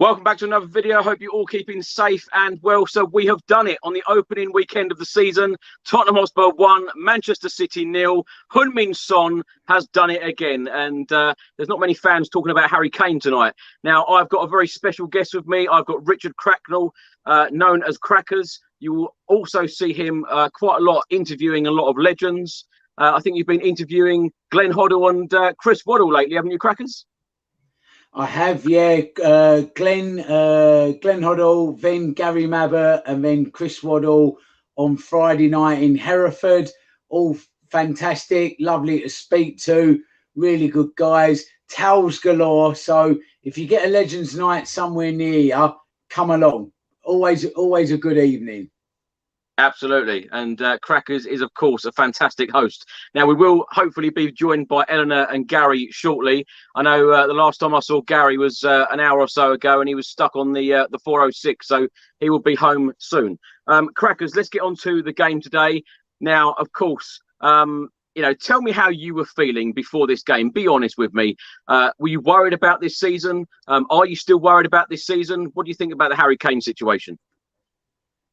Welcome back to another video. I hope you're all keeping safe and well. So we have done it on the opening weekend of the season. Tottenham Hotspur 1, Manchester City 0. Heung-min Son has done it again. And there's not many fans talking about Harry Kane tonight. Now, I've got a very special guest with me. I've got Richard Cracknell, known as Crackers. You will also see him quite a lot interviewing a lot of legends. I think you've been interviewing Glenn Hoddle and Chris Waddle lately, haven't you, Crackers? I have, yeah. Glenn Hoddle, then Gary Mabber, and then Chris Waddle on Friday night in Hereford. All fantastic, lovely to speak to, really good guys. Towels galore. So if you get a Legends Night somewhere near you, come along. Always a good evening. Absolutely. And Crackers is, of course, a fantastic host. Now, we will hopefully be joined by Eleanor and Gary shortly. I know the last time I saw Gary was an hour or so ago, and he was stuck on the 406, so he will be home soon. Crackers, let's get on to the game today. Now, of course, tell me how you were feeling before this game. Be honest with me. Were you worried about this season? Are you still worried about this season? What do you think about the Harry Kane situation?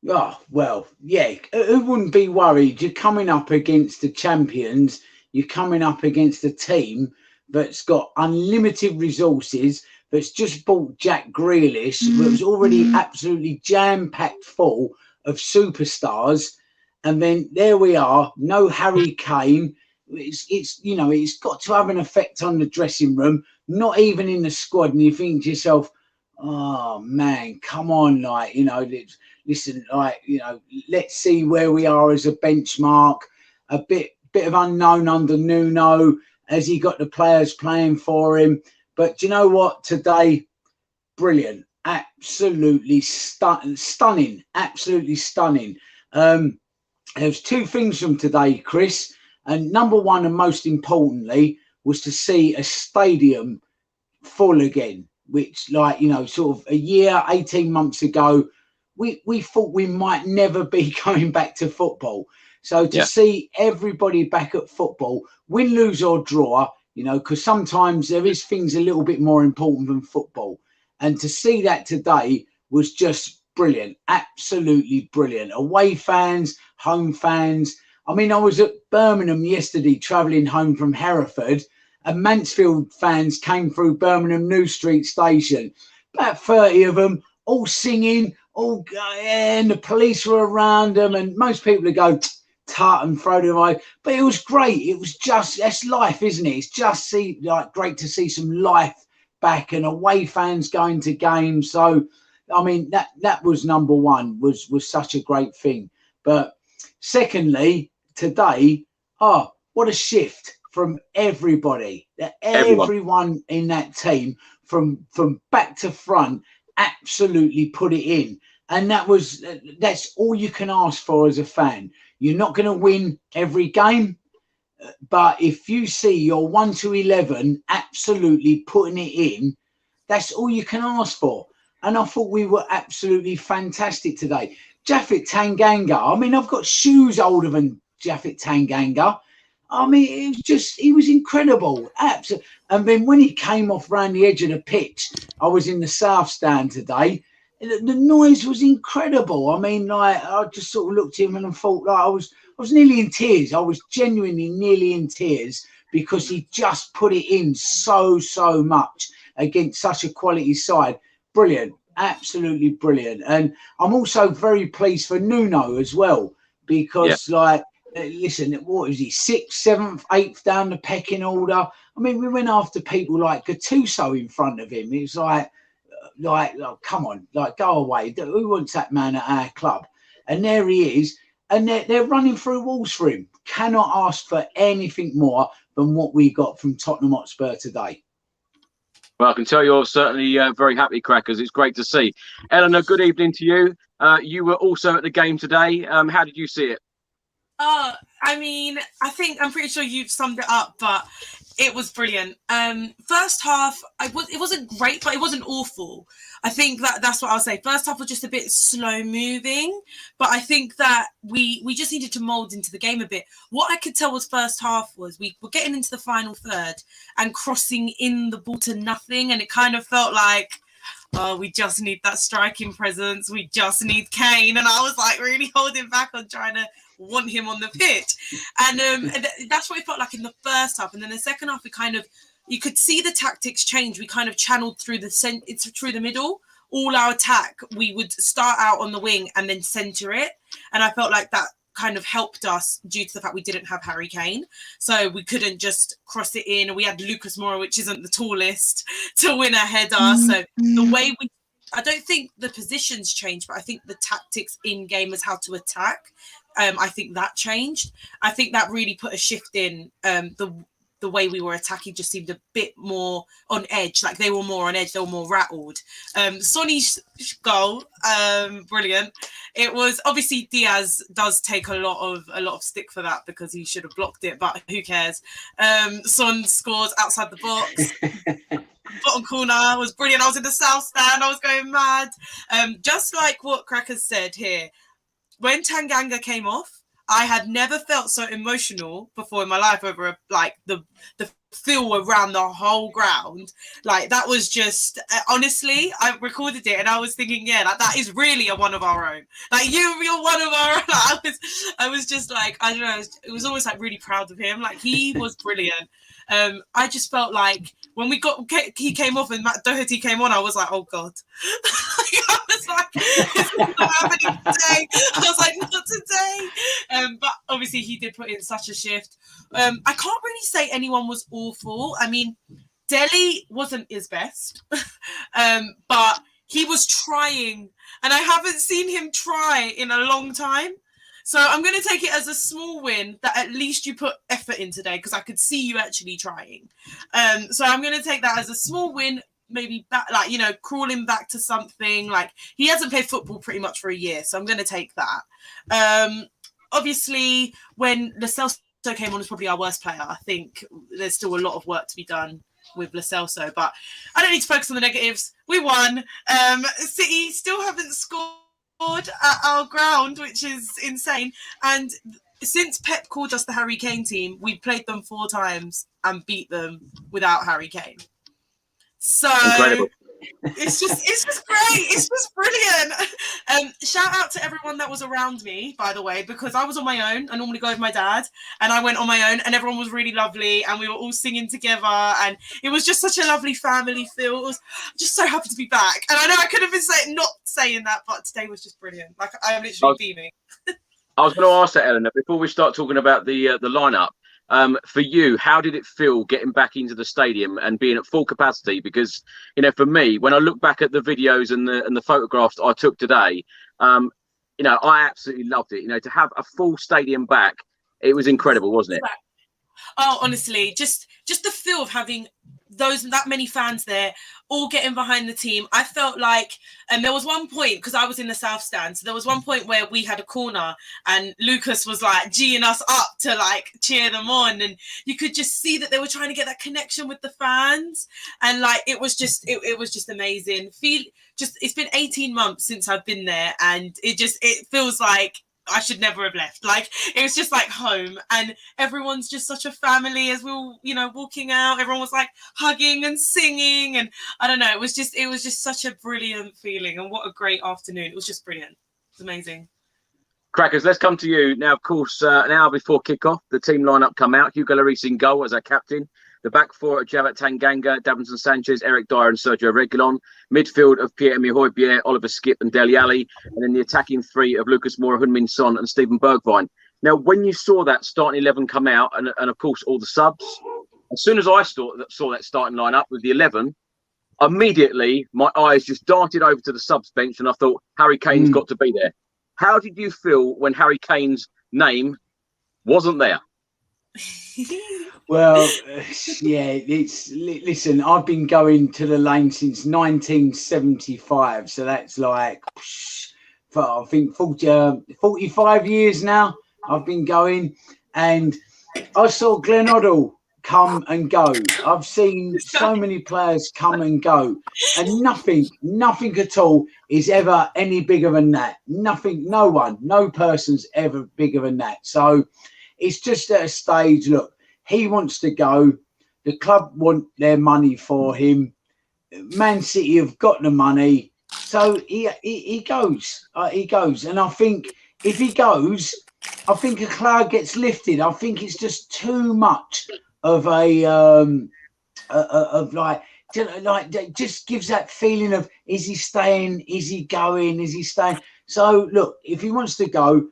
Oh, well, yeah, who wouldn't be worried? You're coming up against the champions. You're coming up against a team that's got unlimited resources, that's just bought Jack Grealish, that was already absolutely jam-packed full of superstars. And then there we are, no Harry Kane. It's got to have an effect on the dressing room, not even in the squad. And you think to yourself, oh, man, come on, listen, let's see where we are as a benchmark. A bit of unknown under Nuno. Has he got the players playing for him? But do you know what? Today, brilliant. Absolutely stunning. Absolutely stunning. There's two things from today, Chris. And number one, and most importantly, was to see a stadium full again, which, sort of a year, 18 months ago, we thought we might never be going back to football. So to see everybody back at football, win, lose or draw, because sometimes there is things a little bit more important than football. And to see that today was just brilliant. Absolutely brilliant. Away fans, home fans. I mean, I was at Birmingham yesterday travelling home from Hereford, and Mansfield fans came through Birmingham New Street Station. About 30 of them, all singing, and the police were around them, and most people would go tut and throw them away. But it was great. It was just, that's life, isn't it? It's just great to see some life back and away fans going to games. So, I mean, that was number one, was such a great thing. But secondly, today, what a shift from everybody. Everyone in that team, from back to front, absolutely put it in. And that's all you can ask for as a fan. You're not going to win every game, but if you see your 1 to 11 absolutely putting it in, that's all you can ask for. And I thought we were absolutely fantastic today. Japhet Tanganga, I mean, I've got shoes older than Japhet Tanganga. I mean, he was incredible. Absolutely. And then when he came off round the edge of the pitch, I was in the South Stand today. The noise was incredible. I mean, I just sort of looked at him and I thought, I was nearly in tears. I was genuinely nearly in tears because he just put it in so much against such a quality side. Brilliant. Absolutely brilliant. And I'm also very pleased for Nuno as well, because listen, what was he, 6th, 7th, 8th down the pecking order? I mean, we went after people like Gattuso in front of him. It was like, come on, go away. Who wants that man at our club? And there he is. And they're running through walls for him. Cannot ask for anything more than what we got from Tottenham Hotspur today. Well, I can tell you're certainly very happy, Crackers. It's great to see. Eleanor, good evening to you. You were also at the game today. How did you see it? I mean, I'm pretty sure you've summed it up, but it was brilliant. First half, it wasn't great, but it wasn't awful. I think that's what I'll say. First half was just a bit slow moving, but I think that we just needed to mould into the game a bit. What I could tell was first half was we were getting into the final third and crossing in the ball to nothing, and it kind of felt like, oh, we just need that striking presence. We just need Kane. And I was like really holding back on trying to want him on the pitch. And that's what it felt like in the first half. And then the second half, we kind of, you could see the tactics change. We kind of channeled through the middle. All our attack, we would start out on the wing and then centre it. And I felt like that kind of helped us due to the fact we didn't have Harry Kane. So we couldn't just cross it in. We had Lucas Moura, which isn't the tallest, to win a header. So the way I don't think the positions changed, but I think the tactics in game is how to attack. I think that changed. I think that really put a shift in the way we were attacking. Just seemed a bit more on edge. Like they were more on edge. They were more rattled. Sonny's goal, brilliant. It was obviously Diaz does take a lot of stick for that because he should have blocked it, but who cares? Son scores outside the box. Bottom corner was brilliant. I was in the south stand. I was going mad. Just like what Crackers said here, when Tanganga came off, I had never felt so emotional before in my life over the feel around the whole ground. Like that was just honestly, I recorded it and I was thinking, yeah, like, that is really a one of our own. Like you're one of our own. Like, I was just like, I don't know, it was almost like really proud of him. Like he was brilliant. I just felt like when he came off and Matt Doherty came on, I was like, oh God. I was like, it's not happening today. I was like, not today. But obviously he did put in such a shift. I can't really say anyone was awful. I mean, Dele wasn't his best, but he was trying. And I haven't seen him try in a long time. So I'm going to take it as a small win that at least you put effort in today because I could see you actually trying. So I'm going to take that as a small win, maybe back, like, you know, crawling back to something. Like he hasn't played football pretty much for a year. So I'm going to take that. Obviously, when Lo Celso came on, was probably our worst player. I think there's still a lot of work to be done with Lo Celso, but I don't need to focus on the negatives. We won. City still haven't scored at our ground, which is insane. And since Pep called us the Harry Kane team, we played them 4 times and beat them without Harry Kane. So incredible. It's just great. It's just brilliant. Shout out to everyone that was around me, by the way, because I was on my own. I normally go with my dad, and I went on my own, and everyone was really lovely, and we were all singing together, and it was just such a lovely family feel. It was just so happy to be back. And I know I could have been not saying that, but today was just brilliant. Like I'm literally beaming. I was going to ask that, Eleanor, before we start talking about the lineup. For you, how did it feel getting back into the stadium and being at full capacity? Because, you know, for me, when I look back at the videos and the photographs I took today, you know, I absolutely loved it. You know, to have a full stadium back, it was incredible, wasn't it? Oh, honestly, just the feel of having that many fans there, all getting behind the team. I felt like, and there was one point, because I was in the south stand, so there was one point where we had a corner and Lucas was like G'ing us up to like cheer them on, and you could just see that they were trying to get that connection with the fans, and like it was just amazing. It's been 18 months since I've been there, and it feels like I should never have left. Like it was just like home, and everyone's just such a family. As we were, you know, walking out, everyone was like hugging and singing, and I don't know, it was just such a brilliant feeling, and what a great afternoon. It was just brilliant. It's amazing. Crackers, let's come to you now. Of course, an hour before kickoff, the team lineup come out. Hugo Lloris in goal as our captain. The back four are Javat Tanganga, Davinson Sanchez, Eric Dyer and Sergio Reguilon. Midfield of Pierre-Emile Højbjerg, Oliver Skipp and Dele Alli. And then the attacking three of Lucas Moura, Heung-min Son and Steven Bergwijn. Now, when you saw that starting 11 come out, and of course all the subs, as soon as I saw that starting lineup with the 11, immediately my eyes just darted over to the subs bench and I thought, Harry Kane's got to be there. How did you feel when Harry Kane's name wasn't there? Well, yeah, listen, I've been going to the lane since 1975, so that's like, for, I think 45 years now I've been going, and I saw Glenn Hoddle come and go. I've seen so many players come and go, and nothing at all is ever any bigger than that. Nothing, no person's ever bigger than that. So it's just at a stage, look, he wants to go. The club want their money for him. Man City have got the money, so he goes. He goes, and I think if he goes, I think a cloud gets lifted. I think it's just too much of a it just gives that feeling of, is he staying? Is he going? Is he staying? So look, if he wants to go,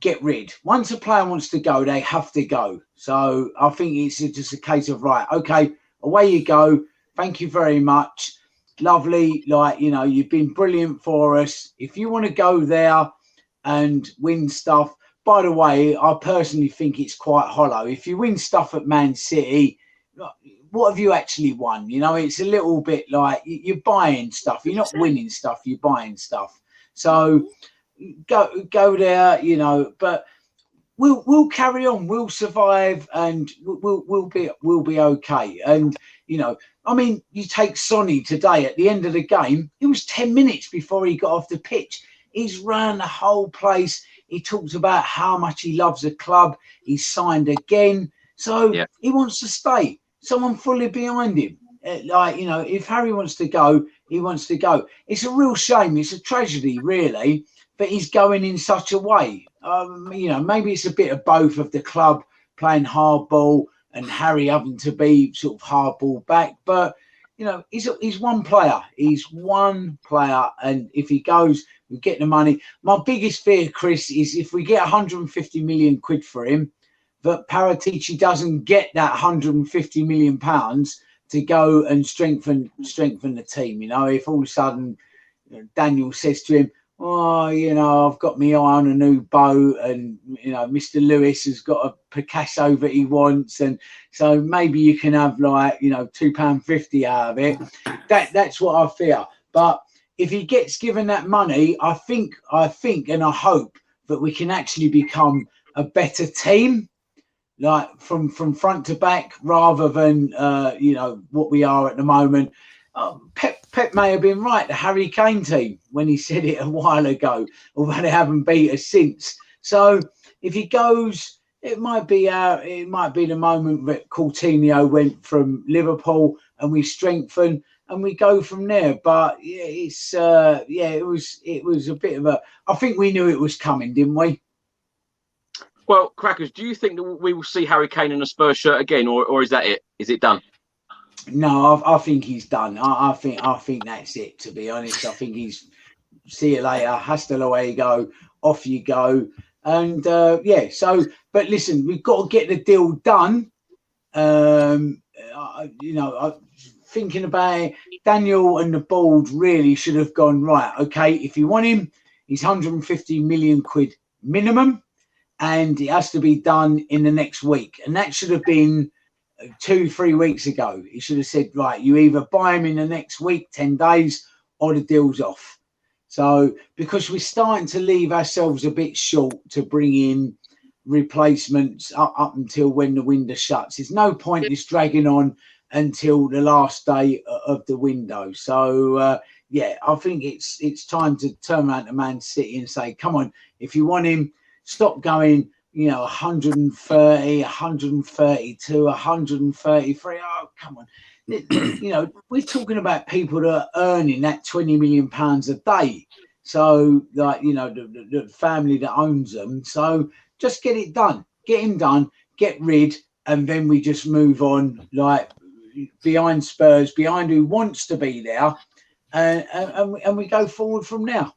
get rid. Once a player wants to go, they have to go. So I think it's just a case of, right, okay, away you go. Thank you very much. Lovely. Like, you know, you've been brilliant for us. If you want to go there and win stuff, by the way, I personally think it's quite hollow. If you win stuff at Man City, what have you actually won? You know, it's a little bit like you're buying stuff. You're not winning stuff. You're buying stuff. So go there, you know. But we'll carry on. We'll survive, and we'll be okay. And you know, I mean, you take Sonny today at the end of the game. It was 10 minutes before he got off the pitch. He's run the whole place. He talks about how much he loves the club. He's signed again, so he wants to stay. So I'm fully behind him. Like, you know, if Harry wants to go, he wants to go. It's a real shame. It's a tragedy, really, that he's going in such a way. You know, maybe it's a bit of both of the club playing hardball and Harry having to be sort of hardball back. But, you know, he's one player. He's one player. And if he goes, we get the money. My biggest fear, Chris, is if we get 150 million quid for him, that Paratici doesn't get that 150 million pounds to go and strengthen the team. You know, if all of a sudden Daniel says to him, oh, you know, I've got my eye on a new boat, and, you know, Mr. Lewis has got a Picasso that he wants, and so maybe you can have, like, you know, £2.50 out of it. That's what I fear. But if he gets given that money, I think and I hope that we can actually become a better team, like from front to back, rather than you know, what we are at the moment. Pep may have been right, the Harry Kane team, when he said it a while ago, although they haven't beat us since. So if he goes, it might be the moment that Coutinho went from Liverpool, and we strengthen and we go from there. But yeah, it's it was a bit of a, I think we knew it was coming, didn't we? Well, Crackers, do you think that we will see Harry Kane in a Spurs shirt again, or is that it? Is it done? No, I think he's done. I think that's it, to be honest. I think he's, see you later, hasta luego, off you go. And yeah, so, but listen, we've got to get the deal done. You know, thinking about it, Daniel and the board really should have gone, right, okay, if you want him, he's 150 million quid minimum, and it has to be done in the next week. And that should have been 2-3 weeks ago. He should have said, right, you either buy him in the next week, 10 days, or the deal's off. So, because we're starting to leave ourselves a bit short to bring in replacements up until when the window shuts. There's no point in this dragging on until the last day of the window. So, yeah, I think it's time to turn around to Man City and say, come on, if you want him, stop going, you know, 130, 132, 133. Oh, come on. You know, we're talking about people that are earning that £20 million a day. So, like, you know, the family that owns them. So just get it done. Get him done. Get rid. And then we just move on, like, behind Spurs, behind who wants to be there. And we go forward from now.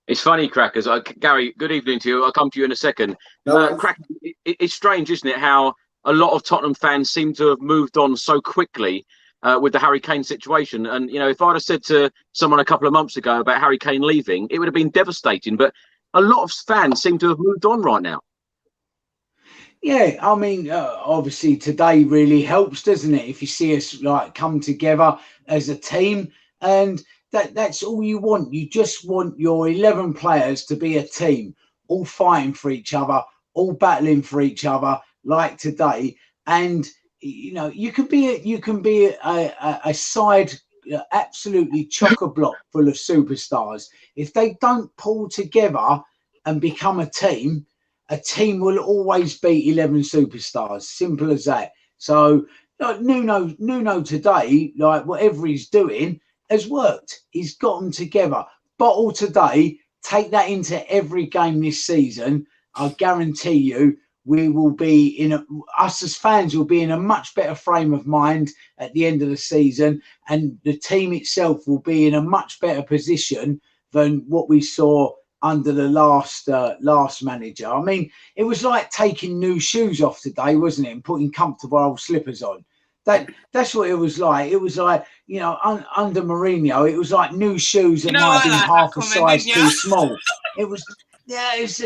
It's funny, Crackers. Gary, good evening to you. I'll come to you in a second. Crackers, it's strange, isn't it, how a lot of Tottenham fans seem to have moved on so quickly with the Harry Kane situation. And, you know, if I'd have said to someone a couple of months ago about Harry Kane leaving, it would have been devastating. But a lot of fans seem to have moved on right now. Yeah, I mean, obviously today really helps, doesn't it? If you see us, like, come together as a team, and that's all you want. You just want your 11 players to be a team, all fighting for each other, all battling for each other, like today. And you know, you can be a side absolutely chock-a-block full of superstars. If they don't pull together and become a team will always beat 11 superstars. Simple as that. So like Nuno today, like whatever he's doing has worked. He's got them together. Bottle today, take that into every game this season. I guarantee you, we will be us as fans will be in a much better frame of mind at the end of the season, and the team itself will be in a much better position than what we saw under the last manager. I mean, it was like taking new shoes off today, wasn't it, and putting comfortable old slippers on. That's what it was like. It was like, you know, under Mourinho, it was like new shoes that might have been half a size too small. It was. Yeah, it was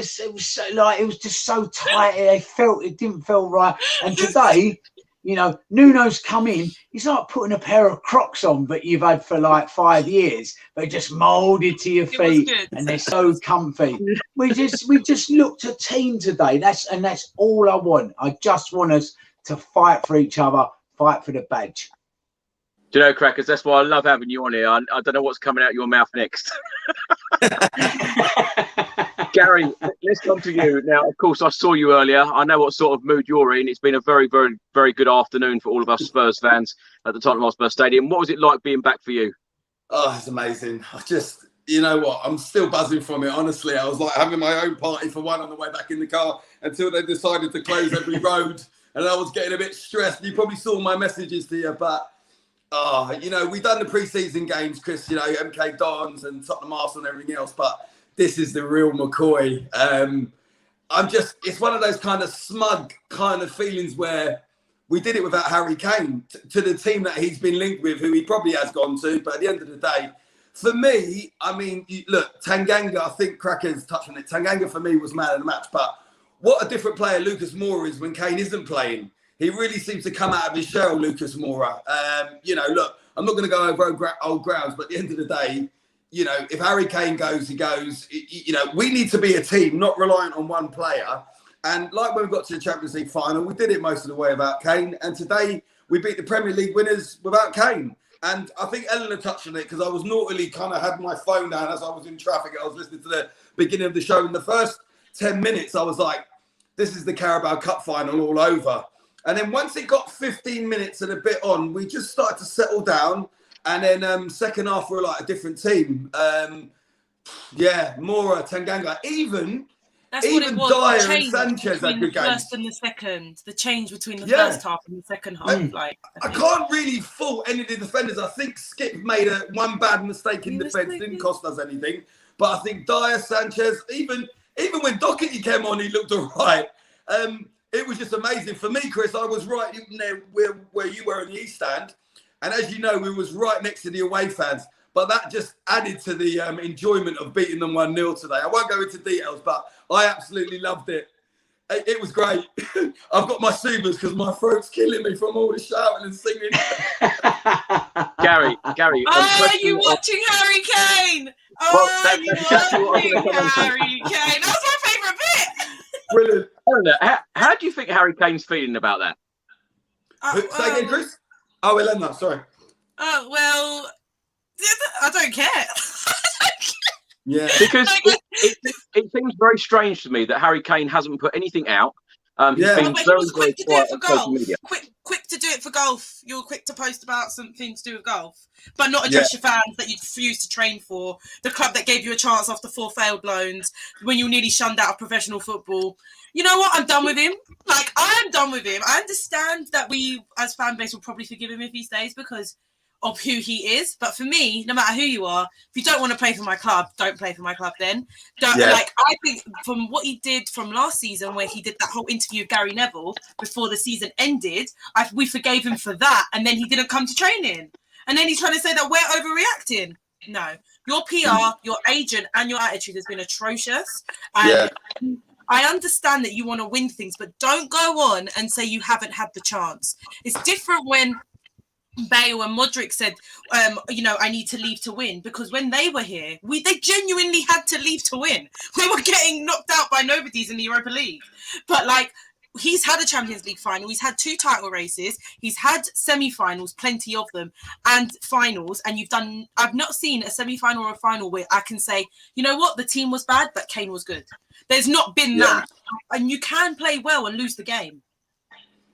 just so tight. It didn't feel right. And today, you know, Nuno's come in. He's like putting a pair of Crocs on, but you've had for like 5 years. They're just molded to your feet, and they're so comfy. We just looked a team today. That's all I want. I just want us to fight for each other, fight for the badge. Do you know, Crackers? That's why I love having you on here. I don't know what's coming out your mouth next. Gary, let's come to you now. Of course, I saw you earlier. I know what sort of mood you're in. It's been a very, very, very good afternoon for all of us Spurs fans at the Tottenham Hotspur Stadium. What was it like being back for you? Oh, it's amazing. You know what? I'm still buzzing from it. Honestly, I was like having my own party for one on the way back in the car until they decided to close every road, and I was getting a bit stressed. You probably saw my messages to you, but you know, we've done the pre-season games, Chris. You know, MK Dons and Tottenham Arsenal and everything else, but this is the real McCoy. It's one of those kind of smug kind of feelings where we did it without Harry Kane to the team that he's been linked with, who he probably has gone to. But at the end of the day, for me, I mean, look, Tanganga, I think Crackers touched on it. Tanganga for me was man of the match, but what a different player Lucas Moura is when Kane isn't playing. He really seems to come out of his shell, Lucas Moura. You know, look, I'm not going to go over old grounds, but at the end of the day, you know, if Harry Kane goes, he goes. You know, we need to be a team, not reliant on one player. And like when we got to the Champions League final, we did it most of the way without Kane. And today we beat the Premier League winners without Kane. And I think Eleanor touched on it because I was naughtily kind of had my phone down as I was in traffic. I was listening to the beginning of the show. In the first 10 minutes, I was like, this is the Carabao Cup final all over. And then once it got 15 minutes and a bit on, we just started to settle down. And then second half, we're like a different team. Moura, Tanganga, even Dyer and Sanchez had good games. First and the second, the change between the first half and the second half. I can't really fault any of the defenders. I think Skip made one bad mistake in defence, didn't cost us anything. But I think Dyer, Sanchez, even when Doherty came on, he looked all right. It was just amazing. For me, Chris, I was right there where you were in the East Stand. And as you know, we was right next to the away fans. But that just added to the enjoyment of beating them 1-0 today. I won't go into details, but I absolutely loved it. It was great. I've got my soothers because my throat's killing me from all the shouting and singing. Gary. Are you watching Harry Kane? Harry Kane? That's my favourite bit. Brilliant. How do you think Harry Kane's feeling about that? Say again, Chris? Oh, Eleanor, sorry. Oh, well, I don't care. Yeah. Because it seems very strange to me that Harry Kane hasn't put anything out. He's been he was quick to do it for golf. Quick to do it for golf. You're quick to post about something to do with golf, but not address your fans that you refused to train for, the club that gave you a chance after 4 failed loans, when you were nearly shunned out of professional football. You know what? I'm done with him. Like, I am done with him. I understand that we, as fan base, will probably forgive him if he stays because of who he is. But for me, no matter who you are, if you don't want to play for my club, don't play for my club then. I think from what he did from last season, where he did that whole interview with Gary Neville before the season ended, we forgave him for that. And then he didn't come to training. And then he's trying to say that we're overreacting. No. Your PR, your agent, and your attitude has been atrocious. And I understand that you want to win things, but don't go on and say you haven't had the chance. It's different when Bale and Modric said, I need to leave to win, because when they were here, they genuinely had to leave to win. We were getting knocked out by nobodies in the Europa League. But he's had a Champions League final, he's had 2 title races, he's had semi-finals, plenty of them, and finals, and I've not seen a semi-final or a final where I can say, you know what, the team was bad, but Kane was good. There's not been that. And you can play well and lose the game.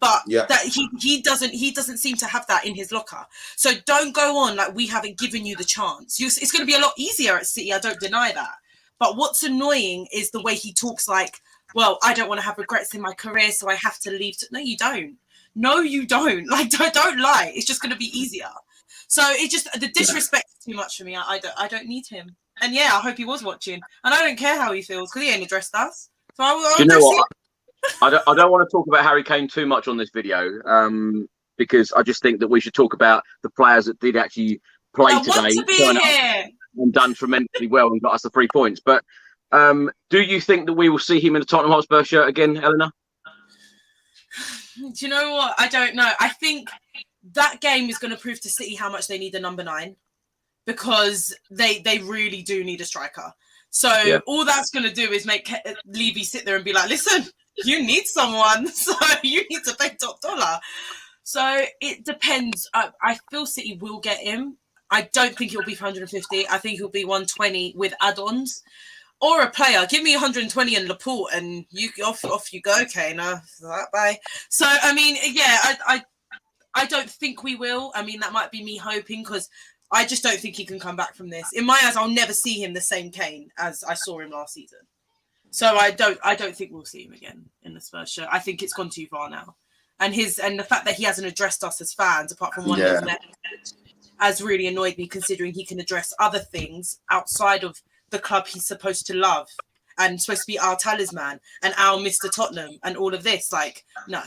but that he doesn't seem to have that in his locker. So don't go on like we haven't given you the chance. It's going to be a lot easier at City. I don't deny that. But what's annoying is the way he talks like, well, I don't want to have regrets in my career, so I have to leave. No, you don't. No, you don't. Like, don't lie. It's just going to be easier. So it just, the disrespect is too much for me. I don't need him. And yeah, I hope he was watching. And I don't care how he feels because he ain't addressed us. So I'll you know what? I don't want to talk about Harry Kane too much on this video because I just think that we should talk about the players that did actually play today and done tremendously well and got us the 3 points. But do you think that we will see him in the Tottenham Hotspur shirt again, Eleanor? Do you know what? I don't know. I think that game is going to prove to City how much they need a number 9 because they really do need a striker. So all that's going to do is make Levy sit there and be like, listen, you need someone. So you need to pay top dollar. So it depends. I feel City will get him. I don't think he'll be for 150. I think he'll be 120 with add-ons. Or a player. Give me 120 and Laporte and you off you go, Kane. Bye. So, I mean, yeah, I don't think we will. I mean, that might be me hoping because I just don't think he can come back from this. In my eyes, I'll never see him the same Kane as I saw him last season. So I don't think we'll see him again in the Spurs shirt. I think it's gone too far now. And the fact that he hasn't addressed us as fans, apart from one little message, has really annoyed me considering he can address other things outside of the club he's supposed to love and supposed to be our talisman and our Mr. Tottenham and all of this. Like, no,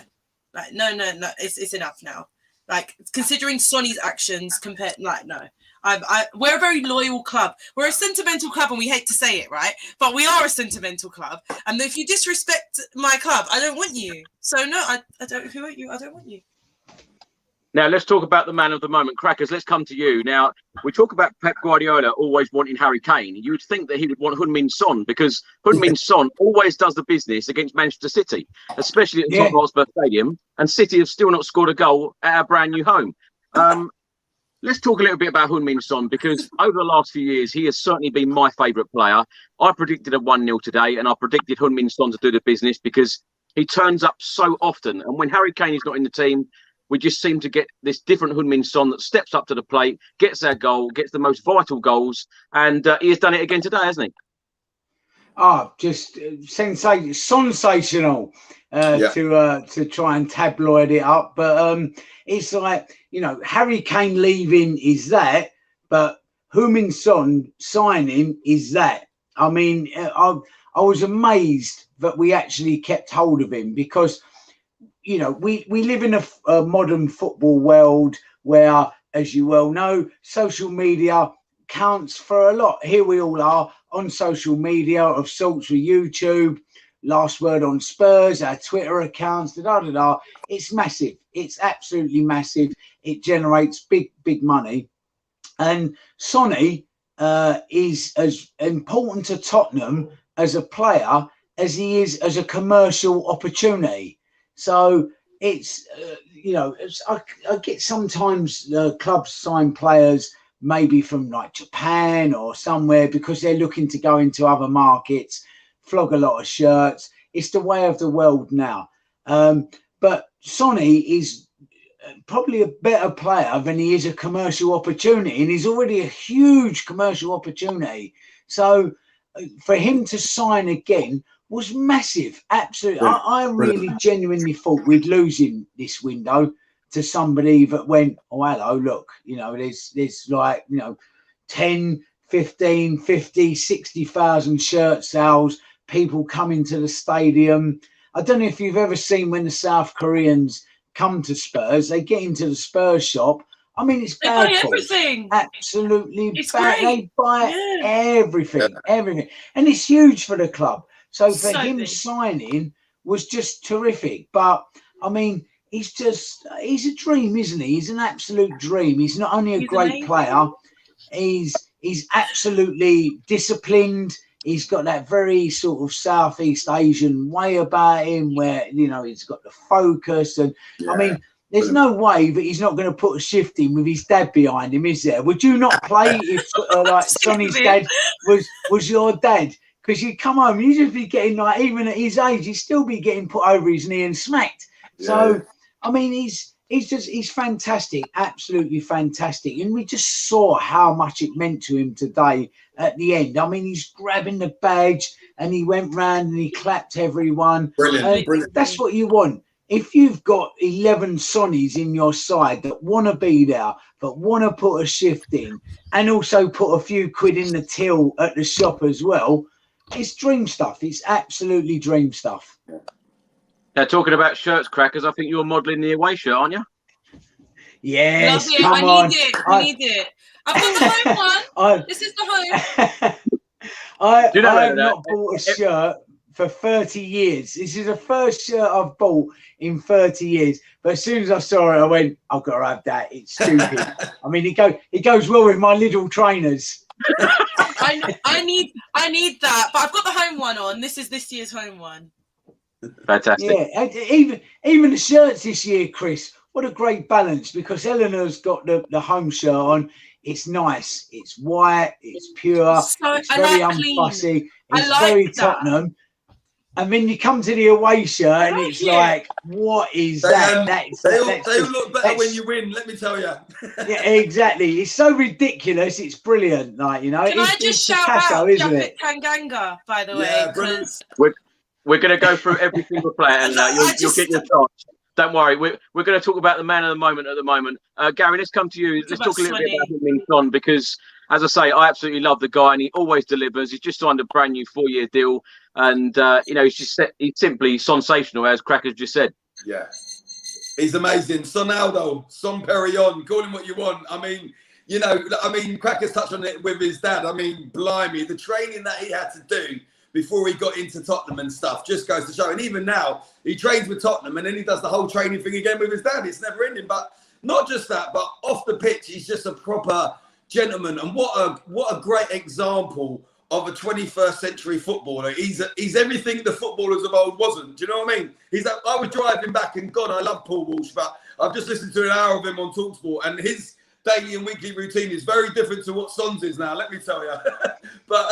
it's enough now. Like, considering Sonny's actions compared, like, no. We're a very loyal club. We're a sentimental club and we hate to say it, right? But we are a sentimental club. And if you disrespect my club, I don't want you. So no, I don't, if you want you, I don't want you. Now, let's talk about the man of the moment. Crackers, let's come to you. Now, we talk about Pep Guardiola always wanting Harry Kane. You would think that he would want Heung-min Son because Heung-min Son always does the business against Manchester City, especially at the Tottenham Hotspur Stadium. And City have still not scored a goal at our brand new home. Let's talk a little bit about Heung-min Son because over the last few years, he has certainly been my favourite player. I predicted a 1-0 today and I predicted Heung-min Son to do the business because he turns up so often. And when Harry Kane is not in the team, we just seem to get this different Heung-min Son that steps up to the plate, gets our goal, gets the most vital goals, and he has done it again today, hasn't he? Just sensational to try and tabloid it up. But it's like, you know, Harry Kane leaving is that, but Heung-min Son signing is that. I mean, I was amazed that we actually kept hold of him because, you know, we live in a modern football world where, as you well know, social media counts for a lot. Here we all are on social media of sorts with YouTube, Last Word on Spurs, our Twitter accounts, It's massive. It's absolutely massive. It generates big money. And Sonny is as important to Tottenham as a player as he is as a commercial opportunity. So it's, you know, I get sometimes clubs sign players maybe from like Japan or somewhere because they're looking to go into other markets, flog a lot of shirts. It's the way of the world now. But Sonny is probably a better player than he is a commercial opportunity. And he's already a huge commercial opportunity. So for him to sign again was massive. Absolutely. I really genuinely thought we'd lose him this window to somebody that went, oh, hello, look, you know, there's like, you know, 10, 15, 50, 60,000 shirt sales, people coming to the stadium. I don't know if you've ever seen when the South Koreans come to Spurs, they get into the Spurs shop. I mean, it's bad. They buy everything. Absolutely it's bad. Great. They buy everything. And it's huge for the club. So for him signing was just terrific. But, I mean, he's a dream, isn't he? He's an absolute dream. He's not only a great player, he's absolutely disciplined. He's got that very sort of Southeast Asian way about him where, you know, he's got the focus. And, I mean, there's no way that he's not going to put a shift in with his dad behind him, is there? Would you not play if, like, Sonny's dad was your dad? Because you come home, you just be getting, like, even at his age, he'd still be getting put over his knee and smacked. So I mean, he's fantastic, absolutely fantastic. And we just saw how much it meant to him today at the end. I mean, he's grabbing the badge and he went round and he clapped everyone. Brilliant. That's what you want. If you've got 11 Sonnies in your side that want to be there, that want to put a shift in and also put a few quid in the till at the shop as well, it's dream stuff. It's absolutely dream stuff. Now, talking about shirts, Crackers, I think you're modelling the away shirt, aren't you? Yes, Love it. come I on. need it. I need it. I've got the home one. This is the home. I have not bought a shirt for 30 years. This is the first shirt I've bought in 30 years. But as soon as I saw it, I went, I've got to have that. It's stupid. I mean, it goes well with my little trainers. I need that. But I've got the home one on. This is this year's home one. Fantastic. Yeah, even the shirts this year, Chris. What a great balance, because Eleanor's got the home shirt on. It's nice. It's white. It's pure. It's very unfussy. It's very Tottenham. And then you come to the away shirt and it's like, what is that? They look better when you win, let me tell you. Yeah, exactly. It's so ridiculous. It's brilliant. Like, you know, Can I just shout out Japhet Tanganga, by the way? Yeah, brilliant. We're going to go through every single player and you'll get your chance. Don't worry. We're going to talk about the man of the moment at the moment. Gary, let's come to you. Let's talk a little bit about Heung-min Son, because, as I say, I absolutely love the guy and he always delivers. He's just signed a brand new 4-year deal. And, you know, he's simply sensational, as Crackers just said. Yeah. He's amazing. Sonaldo, Son Perignon, call him what you want. I mean, you know, Crackers touched on it with his dad. I mean, blimey, the training that he had to do before he got into Tottenham and stuff just goes to show. And even now, he trains with Tottenham and then he does the whole training thing again with his dad. It's never ending. But not just that, but off the pitch, he's just a proper gentleman. And what a great example of a 21st century footballer. He's everything the footballers of old wasn't. Do you know what I mean? I was driving back and God, I love Paul Walsh, but I've just listened to an hour of him on TalkSport and his daily and weekly routine is very different to what Son's is now, let me tell you. But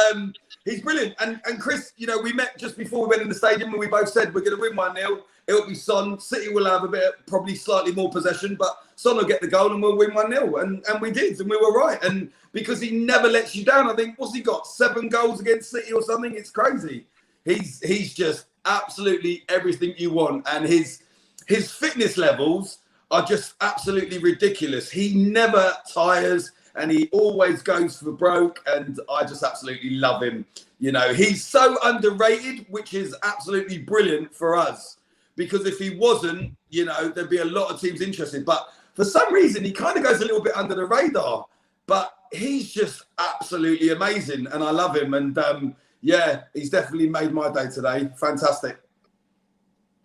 he's brilliant. And Chris, you know, we met just before we went in the stadium and we both said we're going to win 1-0. It'll be Son. City will have a bit, probably slightly more possession, but Son will get the goal and we'll win 1-0. And we did, and we were right. And because he never lets you down, I think, what's he got? 7 goals against City or something? It's crazy. He's just absolutely everything you want. And his fitness levels are just absolutely ridiculous. He never tires and he always goes for broke, and I just absolutely love him. You know, he's so underrated, which is absolutely brilliant for us, because if he wasn't, you know, there'd be a lot of teams interested. But for some reason, he kind of goes a little bit under the radar, but he's just absolutely amazing and I love him. And yeah, he's definitely made my day today. Fantastic.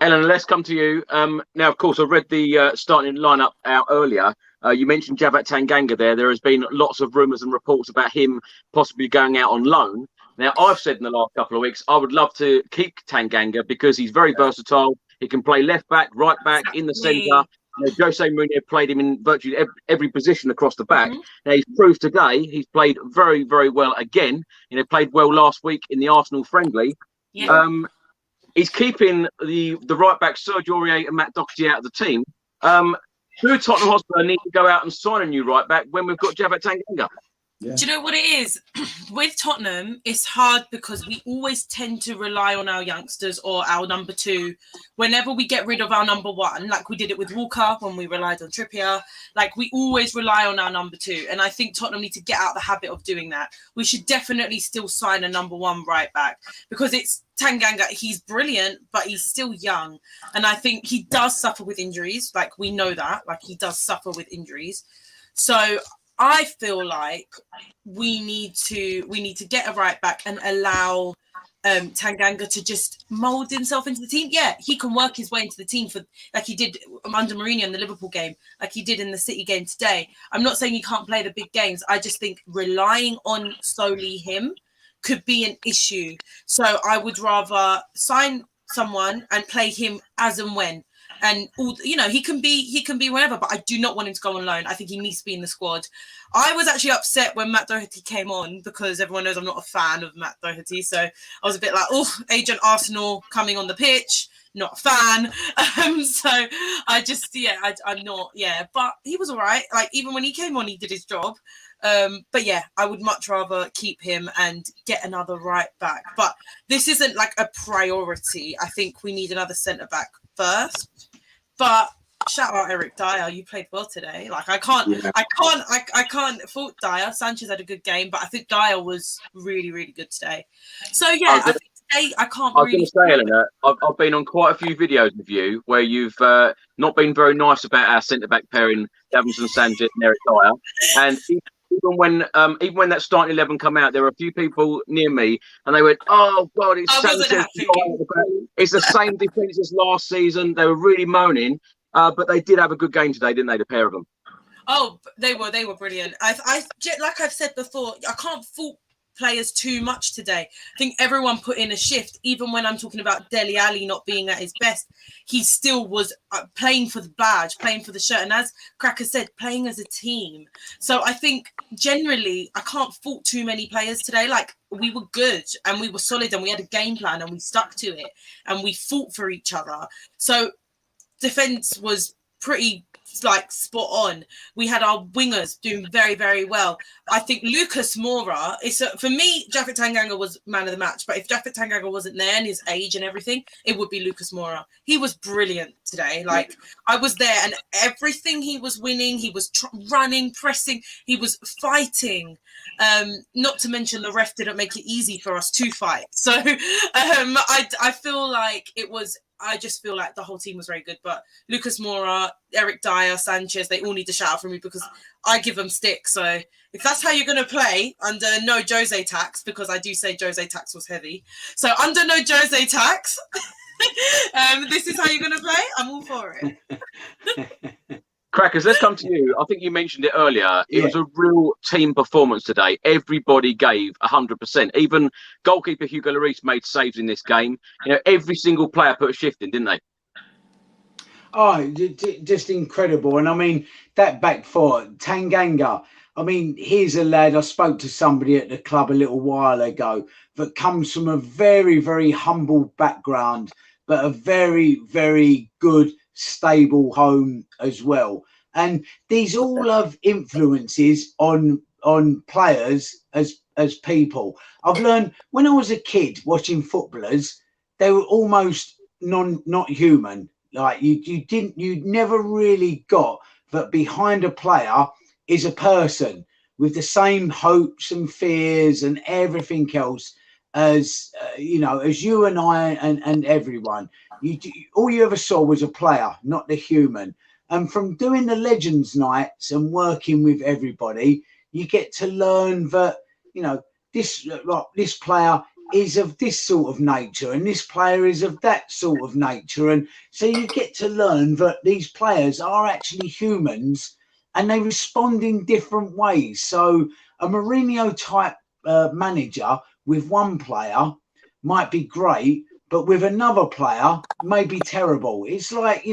Eleanor, let's come to you. Now, of course, I read the starting lineup out earlier. You mentioned Japhet Tanganga there. There has been lots of rumours and reports about him possibly going out on loan. Now, I've said in the last couple of weeks, I would love to keep Tanganga because he's very versatile. He can play left back, right back, in the centre. You know, Jose Mourinho played him in virtually every position across the back. Now, he's proved today he's played very, very well again. You know, played well last week in the Arsenal friendly. Yeah. He's keeping the right back Serge Aurier and Matt Doherty out of the team. Do Tottenham Hotspur need to go out and sign a new right back when we've got Japhet Tanganga? Yeah. Do you know what it is? With Tottenham, it's hard because we always tend to rely on our youngsters or our number 2. Whenever we get rid of our number 1, like we did it with Walker when we relied on Trippier, like we always rely on our number 2. And I think Tottenham need to get out the habit of doing that. We should definitely still sign a number 1 right back, because it's Tanganga. He's brilliant, but he's still young. And I think he does suffer with injuries. Like we know that, like he does suffer with injuries. So I feel like we need to get a right back and allow Tanganga to just mould himself into the team. Yeah, he can work his way into the team for like he did under Mourinho in the Liverpool game, like he did in the City game today. I'm not saying he can't play the big games. I just think relying on solely him could be an issue. So I would rather sign someone and play him as and when. And all, you know, he can be whenever, but I do not want him to go on loan. I think he needs to be in the squad. I was actually upset when Matt Doherty came on because everyone knows I'm not a fan of Matt Doherty. So I was a bit like, oh, Agent Arsenal coming on the pitch. not a fan. So I just, I'm not, but he was all right. Like, even when he came on, he did his job. But yeah, I would much rather keep him and get another right back. But this isn't like a priority. I think we need another centre back first. But shout out Eric Dyer, you played well today. Like, I can't fault Dyer. Sanchez had a good game, but I think Dyer was really, really good today. So yeah, I think today I can't. I was going to say, Eleanor, I've been on quite a few videos of you where you've not been very nice about our centre back pairing, Davinson Sanchez and Eric Dyer, and even when that starting 11 come out, there were a few people near me, and they went, "Oh God, it's Sanchez. It's the same defence as last season." They were really moaning. But they did have a good game today, didn't they? The pair of them. Oh, they were brilliant. Like I've said before, I can't fault players too much today. I think everyone put in a shift. Even when I'm talking about Dele Alli not being at his best, he still was playing for the badge, playing for the shirt, and as Cracker said, playing as a team. So I think generally I can't fault too many players today. Like, we were good and we were solid and we had a game plan and we stuck to it and we fought for each other. So defense was pretty like spot on. We had our wingers doing very, very well. I think Lucas Moura is, for me, Japhet Tanganga was man of the match. But if Japhet Tanganga wasn't there and his age and everything, it would be Lucas Moura. He was brilliant today. Like, I was there and everything he was winning, he was running, pressing, he was fighting. Not to mention the ref didn't make it easy for us to fight. So I feel like it was. I just feel like the whole team was very good, but Lucas Moura, Eric Dyer, Sanchez, they all need to shout out for me because I give them stick. So if that's how you're going to play under no Jose tax, because I do say Jose tax was heavy. So under no Jose tax, this is how you're going to play. I'm all for it. Crackers, let's come to you. I think you mentioned it earlier. It was a real team performance today. Everybody gave 100%. Even goalkeeper Hugo Lloris made saves in this game. You know, every single player put a shift in, didn't they? Oh, just incredible. And I mean, that back four, Tanganga. I mean, here's a lad. I spoke to somebody at the club a little while ago that comes from a very, very humble background, but a very, very good, stable home as well. And these all have influences on players as people. I've learned when I was a kid watching footballers, they were almost not human. Like you never really got that behind a player is a person with the same hopes and fears and everything else as as you and I and everyone. All you ever saw was a player, not the human. And from doing the Legends Nights and working with everybody, you get to learn that, this player is of this sort of nature and this player is of that sort of nature. And so you get to learn that these players are actually humans and they respond in different ways. So a Mourinho type manager with one player might be great, but with another player may be terrible. It's like,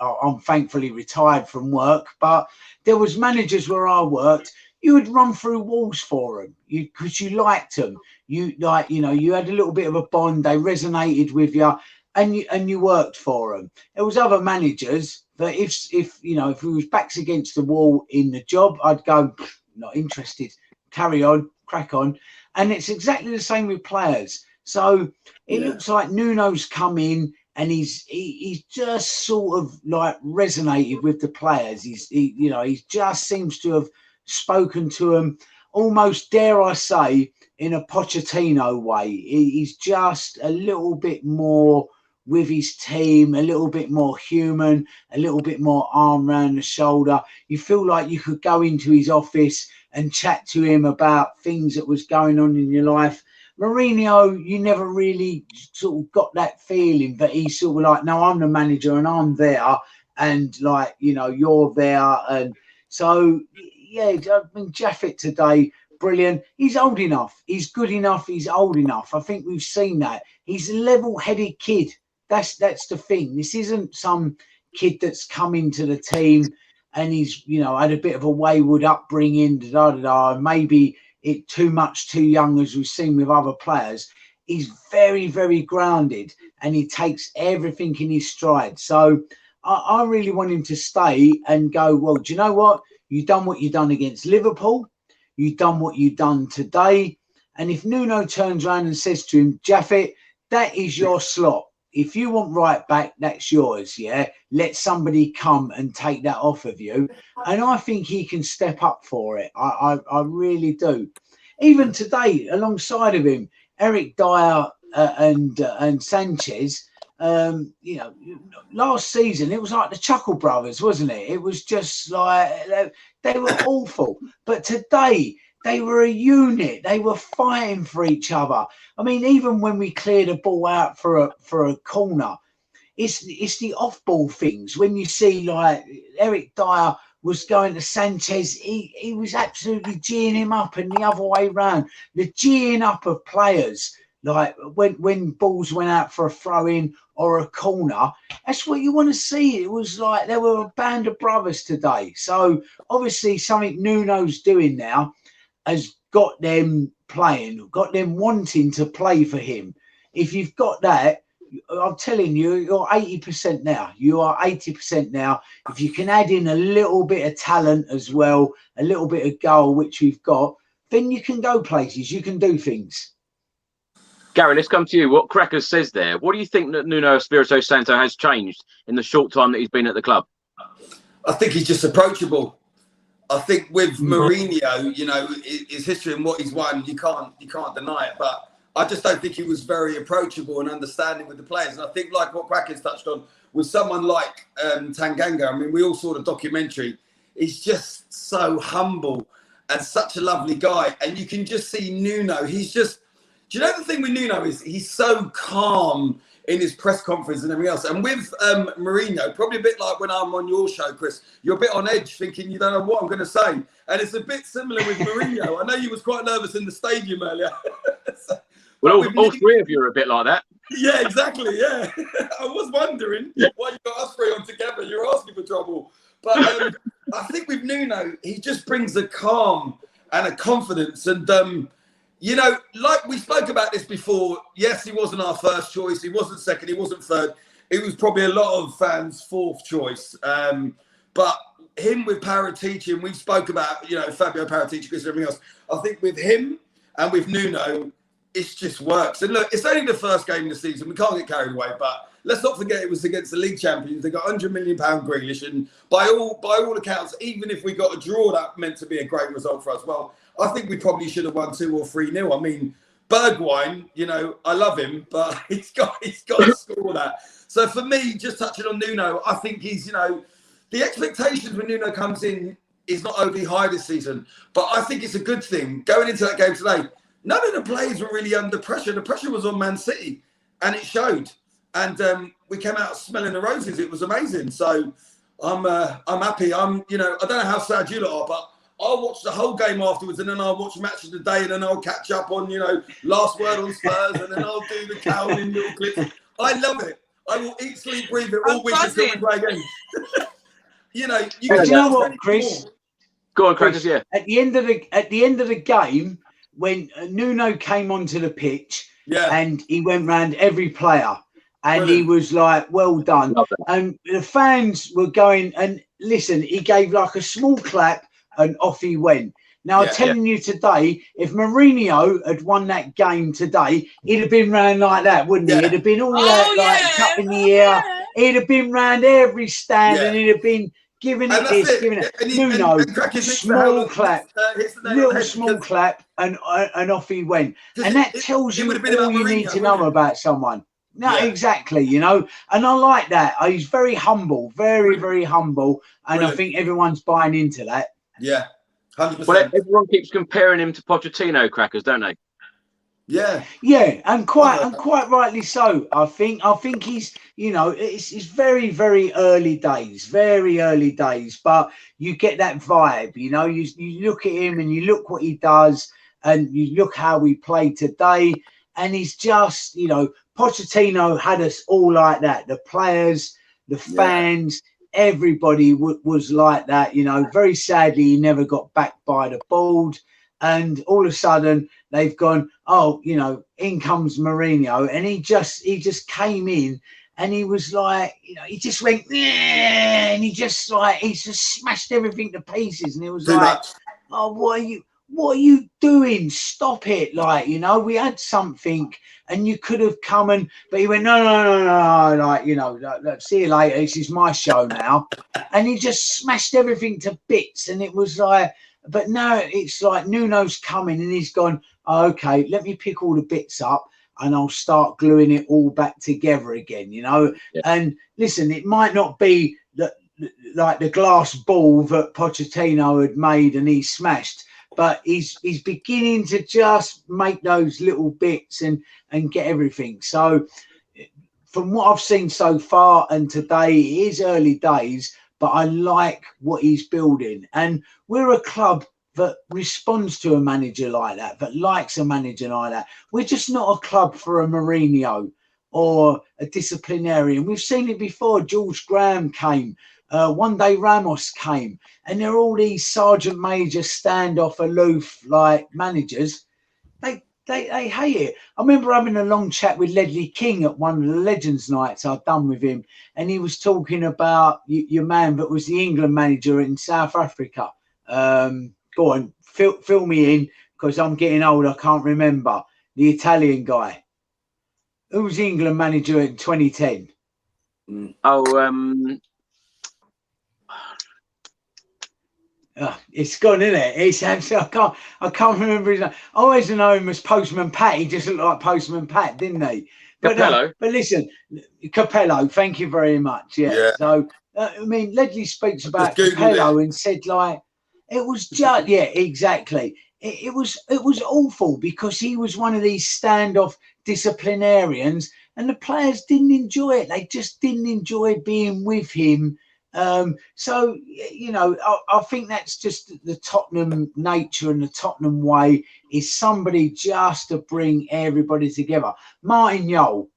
I'm thankfully retired from work, but there was managers where I worked, you would run through walls for them because you liked them. You had a little bit of a bond. They resonated with you and you worked for them. There was other managers that if we was backs against the wall in the job, I'd go, not interested, carry on, crack on. And it's exactly the same with players. So it looks like Nuno's come in and he's just sort of like resonated with the players. He just seems to have spoken to them almost, dare I say, in a Pochettino way. He's just a little bit more with his team, a little bit more human, a little bit more arm around the shoulder. You feel like you could go into his office and chat to him about things that was going on in your life. Mourinho, you never really sort of got that feeling, but he's sort of like, no, I'm the manager and I'm there, and like, you're there. And so, I mean, Japhet today, brilliant. He's old enough. He's good enough. He's old enough. I think we've seen that. He's a level-headed kid. That's the thing. This isn't some kid that's come into the team and he's, had a bit of a wayward upbringing, maybe it too much too young, as we've seen with other players. he's very, very grounded, and he takes everything in his stride. So I really want him to stay and go, well, do you know what? You've done what you've done against Liverpool. You've done what you've done today. And if Nuno turns around and says to him, Jaffet, that is your slot. If you want right back, that's yours, yeah? Let somebody come and take that off of you. And I think he can step up for it. I really do. Even today, alongside of him, Eric Dyer and Sanchez, you know, last season, it was like the Chuckle Brothers, wasn't it? It was just like, they were awful. But today, they were a unit. They were fighting for each other. I mean, even when we cleared a ball out for a corner, it's the off-ball things. When you see, like, Eric Dyer was going to Sanchez, he was absolutely geeing him up, and the other way round. The geeing up of players, like when balls went out for a throw-in or a corner, that's what you want to see. It was like they were a band of brothers today. So, obviously, something Nuno's doing now has got them playing, got them wanting to play for him. If you've got that, I'm telling you, you're 80% now. You are 80% now. If you can add in a little bit of talent as well, a little bit of goal, which we've got, then you can go places. You can do things. Gary, let's come to you. What Crackers says there. What do you think that Nuno Espirito Santo has changed in the short time that he's been at the club? I think he's just approachable. I think with Mourinho, you know, his history and what he's won, you can't deny it. But I just don't think he was very approachable and understanding with the players. And I think, like what Crackers touched on, with someone like Tanganga, I mean, we all saw the documentary. He's just so humble and such a lovely guy. And you can just see Nuno. He's just, do you know the thing with Nuno is he's so calm in his press conference and everything else. And with Mourinho, probably a bit like when I'm on your show, Chris, you're a bit on edge thinking you don't know what I'm going to say. And it's a bit similar with Mourinho. I know you was quite nervous in the stadium earlier. Well, all three of you are a bit like that. Yeah, exactly, yeah. I was wondering why you got us three on together. You're asking for trouble. But I think with Nuno, he just brings a calm and a confidence. And, you know, like we spoke about this before, yes, he wasn't our first choice. He wasn't second. He wasn't third. It was probably a lot of fans' fourth choice. But him with Paratici, and we spoke about, you know, Fabio Paratici, Chris, and everything else. I think with him and with Nuno, it just works. And look, it's only the first game of the season. We can't get carried away. But let's not forget it was against the league champions. They got £100 million Grealish. And by all accounts, even if we got a draw, that meant to be a great result for us. Well, I think we probably should have won 2 or 3-0. I mean, Bergwijn, you know, I love him, but he's got to score that. So for me, just touching on Nuno, I think he's, you know, the expectations when Nuno comes in is not overly high this season. But I think it's a good thing. Going into that game today, none of the players were really under pressure. The pressure was on Man City, and it showed. And we came out smelling the roses. It was amazing. So I'm happy. You know, I don't know how sad you lot are, but I'll watch the whole game afterwards, and then I'll watch Match of the Day, and then I'll catch up on, you know, Last Word on Spurs, and then I'll do the Cowlin little clips. I love it. I will eat, sleep, breathe it all week until we play again. You know, you know what, Chris? Go on, Chris. Yeah. At the end of the game, when Nuno came onto the pitch, and he went round every player, and he was like, "Well done," and the fans were going. And listen, he gave like a small clap, and off he went. Now, I'm telling you today, if Mourinho had won that game today, he'd have been round like that, wouldn't he? He'd have been all like up in the air. He'd have been round every stand, and he'd have been giving it this, giving it. Nuno, small clap, little small clap, and off he went. And that tells you all you need to know about someone. No, exactly, you know, and I like that. He's very humble, very, very humble, and I think everyone's buying into that. Yeah, 100%. Well, everyone keeps comparing him to Pochettino, Crackers, don't they? Yeah, and quite rightly so. I think he's, you know, it's very, very early days, but you get that vibe, you know. You look at him and you look what he does, and you look how we played today, and he's just, you know, Pochettino had us all like that. The players, the fans, everybody was like that, you know. Very sadly, he never got backed by the board. and all of a sudden they've gone, oh, you know, in comes Mourinho, and he just came in. And he was like, you know, he just went, yeah, and he just smashed everything to pieces. And it was oh, what are you doing? Stop it. Like, you know, we had something and you could have come but he went, no, like, you know, see you later. This is my show now. And he just smashed everything to bits. And it was like, but now it's like Nuno's coming and he's gone, oh, okay, let me pick all the bits up and I'll start gluing it all back together again, you know. Yeah. And listen, it might not be like the glass ball that Pochettino had made and he smashed, but he's beginning to just make those little bits and get everything. So from what I've seen so far and today, it is early days, but I like what he's building. And we're a club that responds to a manager like that likes a manager like that. We're just not a club for a Mourinho or a disciplinarian. We've seen it before. George Graham came. One day Ramos came. And they're all these sergeant major, standoff, aloof, like managers. They hate it. I remember having a long chat with Ledley King at one of the Legends nights I've done with him. And he was talking about your man that was the England manager in South Africa. Go on, fill me in, because I'm getting old. I can't remember. The Italian guy. Who was the England manager in 2010? It's gone, isn't it? It's absolutely, I can't remember his name. I always know him as Postman Pat. He just looked like Postman Pat, didn't he? But listen, Capello, thank you very much. Yeah. So, I mean, Ledley speaks about Capello and said, like, it was just, yeah, exactly. It was awful because he was one of these standoff disciplinarians and the players didn't enjoy it. They just didn't enjoy being with him. So, you know, I think that's just the Tottenham nature and the Tottenham way is somebody just to bring everybody together. Martin Jol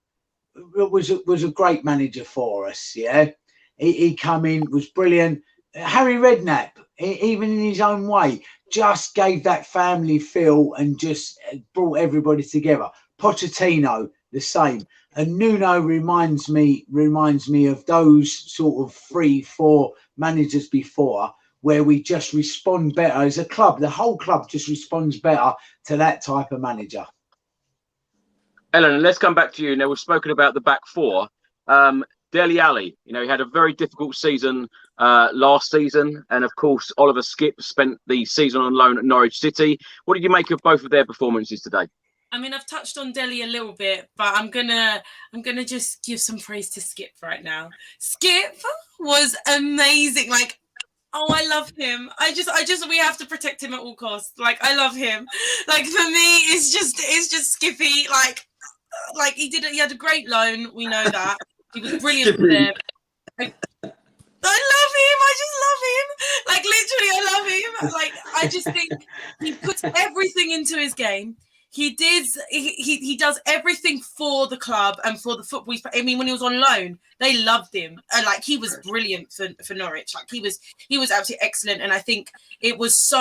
was a great manager for us, yeah. He come in, was brilliant. Harry Redknapp, even in his own way, just gave that family feel and just brought everybody together. Pochettino, the same. And Nuno reminds me of those sort of 3-4 managers before, where we just respond better as a club. The whole club just responds better to that type of manager. Eleanor, let's come back to you. Now, we've spoken about the back four. Dele Alli, you know, he had a very difficult season last season. And, of course, Oliver Skipp spent the season on loan at Norwich City. What did you make of both of their performances today? I mean, I've touched on Dele a little bit, but I'm gonna just give some praise to Skipp right now. Skipp was amazing. Like, oh, I love him. We have to protect him at all costs. Like, I love him. Like, for me, it's just Skippy. Like he had a great loan. We know that. He was brilliant for them. Like, I love him. I just love him. Like, literally, I love him. Like, I just think he puts everything into his game. He does everything for the club and for the football. I mean, when he was on loan, they loved him. Like, he was brilliant for Norwich. Like, he was absolutely excellent. And I think it was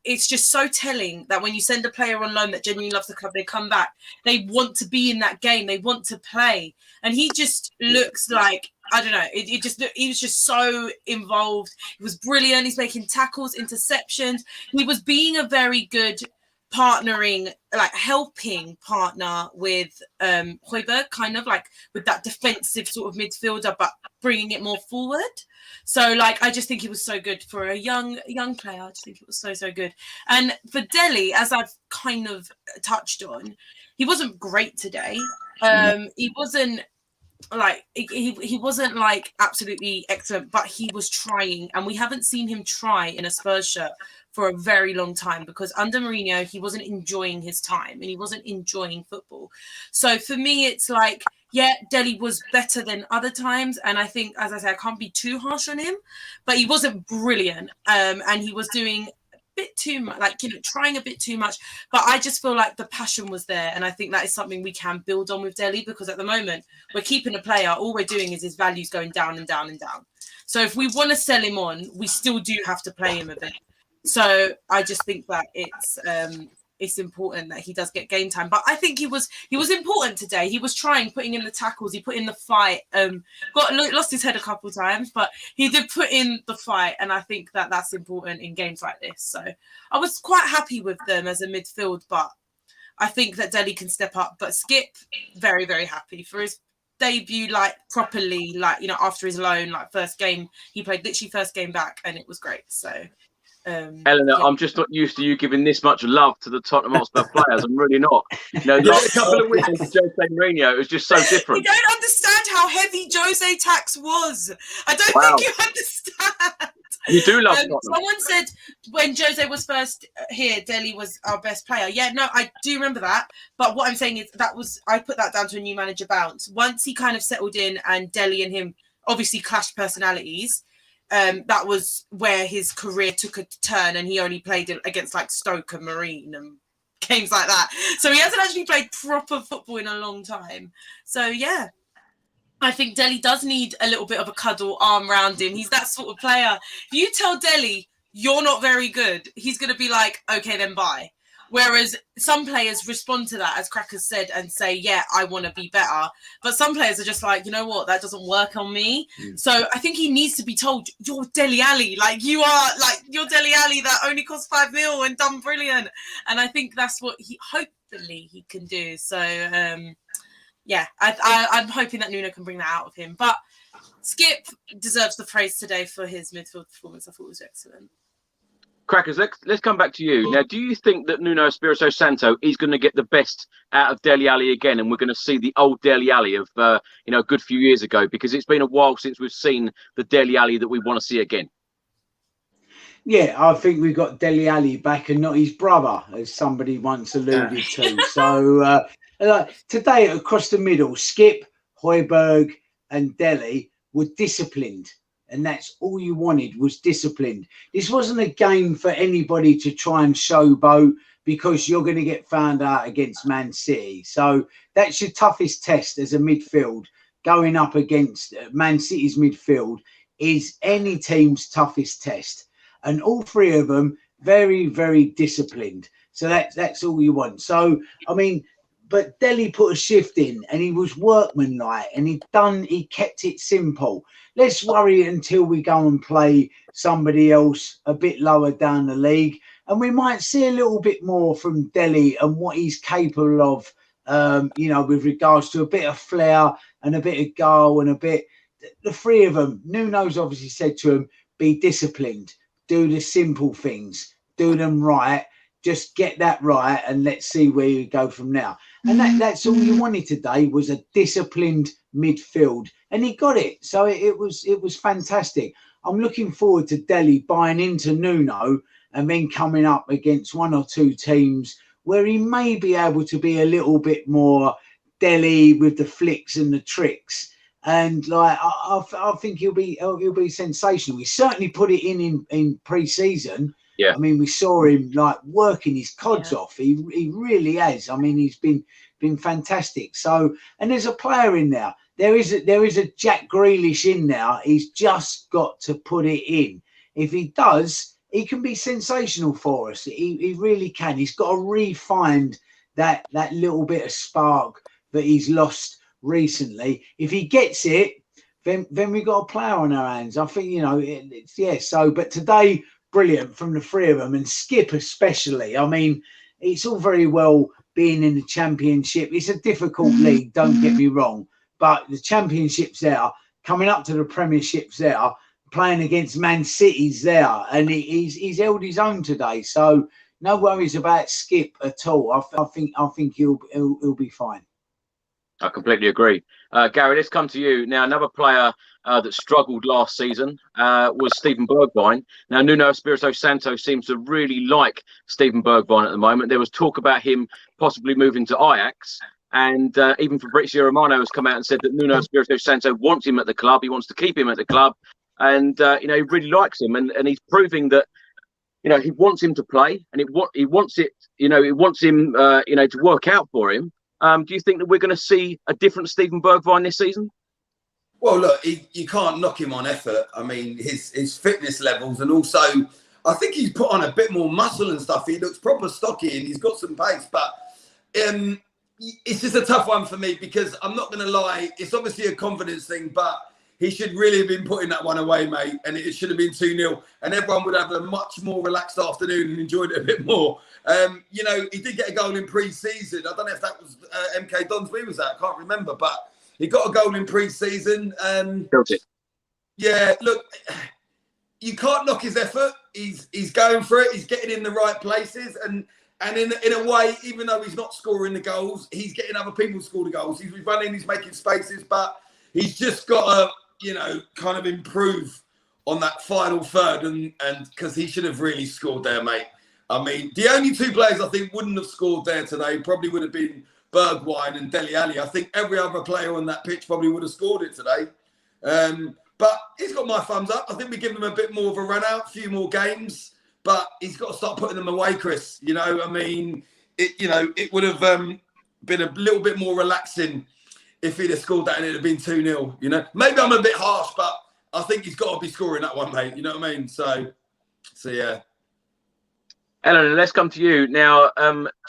it's just so telling that when you send a player on loan that genuinely loves the club, they come back, they want to be in that game, they want to play. And he just looks like, I don't know, he was just so involved. He was brilliant. He's making tackles, interceptions. He was being a very good partnering, like helping partner with Højbjerg, kind of like with that defensive sort of midfielder, but bringing it more forward. So, like, I just think he was so good for a young player. I just think it was so good. And for Dele, as I've kind of touched on, he wasn't great today. He wasn't like he wasn't like absolutely excellent, but he was trying, and we haven't seen him try in a Spurs shirt for a very long time, because under Mourinho he wasn't enjoying his time and he wasn't enjoying football. So for me, it's like, yeah, Dele was better than other times, and I think, as I say, I can't be too harsh on him, but he wasn't brilliant, and he was doing a bit too much, like, you know, trying a bit too much. But I just feel like the passion was there, and I think that is something we can build on with Dele, because at the moment we're keeping a player, all we're doing is his values going down and down and down. So if we want to sell him on, we still do have to play him a bit. So I just think that it's important that he does get game time. But I think he was important today. He was putting in the tackles. He put in the fight. Lost his head a couple of times, but he did put in the fight. And I think that that's important in games like this. So I was quite happy with them as a midfield, but I think that Dele can step up. But Skip, very, very happy for his debut, like properly, like, you know, after his loan, like first game, he played literally first game back, and it was great. So Eleanor, yeah. I'm just not used to you giving this much love to the Tottenham Hotspur players. I'm really not. You know, last couple of weeks with Jose Mourinho, it was just so different. You don't understand how heavy Jose tax was. I don't think you understand. You do love Tottenham. Someone said when Jose was first here, Dele was our best player. Yeah, no, I do remember that. But what I'm saying is I put that down to a new manager bounce. Once he kind of settled in and Dele and him obviously clashed personalities, that was where his career took a turn, and he only played against like Stoke and Marine and games like that. So he hasn't actually played proper football in a long time. So yeah, I think Dele does need a little bit of a cuddle arm around him. He's that sort of player. If you tell Dele you're not very good, he's going to be like, okay, then bye. Whereas some players respond to that, as Crackers said, and say, yeah, I want to be better. But some players are just like, you know what, that doesn't work on me. So I think he needs to be told, you're Dele Alli. You're Dele Alli that only cost 5 million and done brilliant. And I think that's what hopefully he can do. So, yeah, I'm hoping that Nuno can bring that out of him. But Skip deserves the praise today for his midfield performance. I thought it was excellent. Crackers, let's come back to you. Now, do you think that Nuno Espirito Santo is going to get the best out of Dele Alli again, and we're going to see the old Dele Alli of a good few years ago? Because it's been a while since we've seen the Dele Alli that we want to see again. Yeah, I think we've got Dele Alli back and not his brother, as somebody once alluded to. So today, across the middle, Skip, Højbjerg and Dele were disciplined. And that's all you wanted, was disciplined. This wasn't a game for anybody to try and showboat, because you're going to get found out against Man City. So that's your toughest test as a midfield. Going up against Man City's midfield is any team's toughest test. And all three of them, very, very disciplined. So that's all you want. So, I mean, but Dele put a shift in, and he was workmanlike, and he kept it simple. Let's worry until we go and play somebody else a bit lower down the league, and we might see a little bit more from Dele and what he's capable of, with regards to a bit of flair and a bit of goal and a bit. The three of them, Nuno's obviously said to him, be disciplined, do the simple things, do them right. Just get that right, and let's see where you go from now. And that's all you wanted today, was a disciplined midfield, and he got it. So it was fantastic. I'm looking forward to Dele buying into Nuno and then coming up against one or two teams where he may be able to be a little bit more Dele with the flicks and the tricks. And I think he'll be sensational. He certainly put it in pre-season. Yeah, I mean, we saw him working his cods off. He really has. I mean, he's been fantastic. So, and there's a player in there. There is a Jack Grealish in there. He's just got to put it in. If he does, he can be sensational for us. He really can. He's got to re-find that little bit of spark that he's lost recently. If he gets it, then we've got a player on our hands. I think, but today, brilliant from the three of them, and Skip especially. I mean, it's all very well being in the Championship. It's a difficult league, don't get me wrong, but the Championship's there, coming up to the Premiership's there, playing against Man City's there, and he's held his own today. So no worries about Skip at all. I think he'll be fine. I completely agree. Gary, let's come to you. Now, another player that struggled last season was Steven Bergwijn. Now, Nuno Espirito Santo seems to really like Steven Bergwijn at the moment. There was talk about him possibly moving to Ajax. And even Fabrizio Romano has come out and said that Nuno Espirito Santo wants him at the club. He wants to keep him at the club. And, he really likes him. And he's proving that, he wants him to play. And he wants him to work out for him. Do you think that we're going to see a different Steven Bergwijn this season? Well, look, you can't knock him on effort. I mean, his fitness levels, and also I think he's put on a bit more muscle and stuff. He looks proper stocky and he's got some pace, but it's just a tough one for me because I'm not going to lie. It's obviously a confidence thing, but he should really have been putting that one away, mate. And it should have been 2-0. And everyone would have a much more relaxed afternoon and enjoyed it a bit more. You know, he did get a goal in pre-season. I don't know if that was MK Dons we was at. I can't remember. But he got a goal in pre-season. Yeah, look, you can't knock his effort. He's going for it. He's getting in the right places. And in a way, even though he's not scoring the goals, he's getting other people to score the goals. He's running, he's making spaces. But he's just got to, you know, kind of improve on that final third, and because he should have really scored there, mate. I mean, the only two players I think wouldn't have scored there today probably would have been Bergwijn and Dele Alli. I think every other player on that pitch probably would have scored it today. But he's got my thumbs up. I think we give him a bit more of a run out, a few more games, but he's got to start putting them away, Chris. You know, I mean, it would have been a little bit more relaxing if he'd have scored that and it'd have been 2-0, you know. Maybe I'm a bit harsh, but I think he's got to be scoring that one, mate. You know what I mean? So yeah. Eleanor, let's come to you. Now,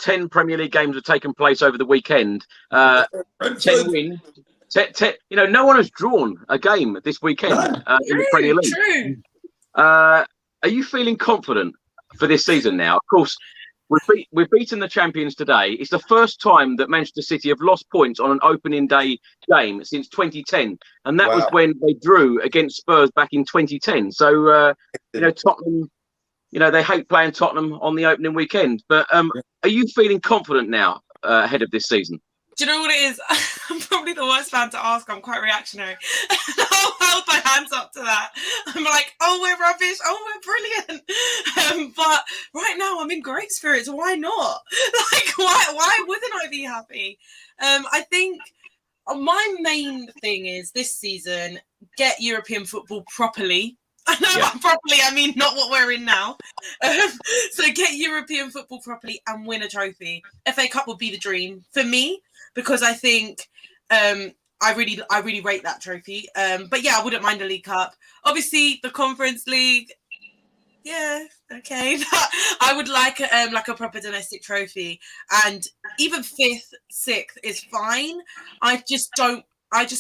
10 Premier League games have taken place over the weekend. 10 wins. You know, no one has drawn a game this weekend in the Premier League. True. Are you feeling confident for this season now? Of course, we've beaten the champions today. It's the first time that Manchester City have lost points on an opening day game since 2010. And that was when they drew against Spurs back in 2010. So, you know, Tottenham, you know, they hate playing Tottenham on the opening weekend. But are you feeling confident now ahead of this season? Do you know what it is? I'm probably the worst fan to ask. I'm quite reactionary. I'll hold my hands up to that. I'm like, oh, we're rubbish. Oh, we're brilliant. But right now, I'm in great spirits. Why not? Like, why wouldn't I be happy? I think my main thing is this season, get European football properly. I know by properly, I mean not what we're in now. So get European football properly and win a trophy. FA Cup would be the dream for me, because I think I really rate that trophy. But yeah, I wouldn't mind a League Cup. Obviously, the Conference League, yeah, okay. I would like a proper domestic trophy, and even 5th, 6th is fine. I just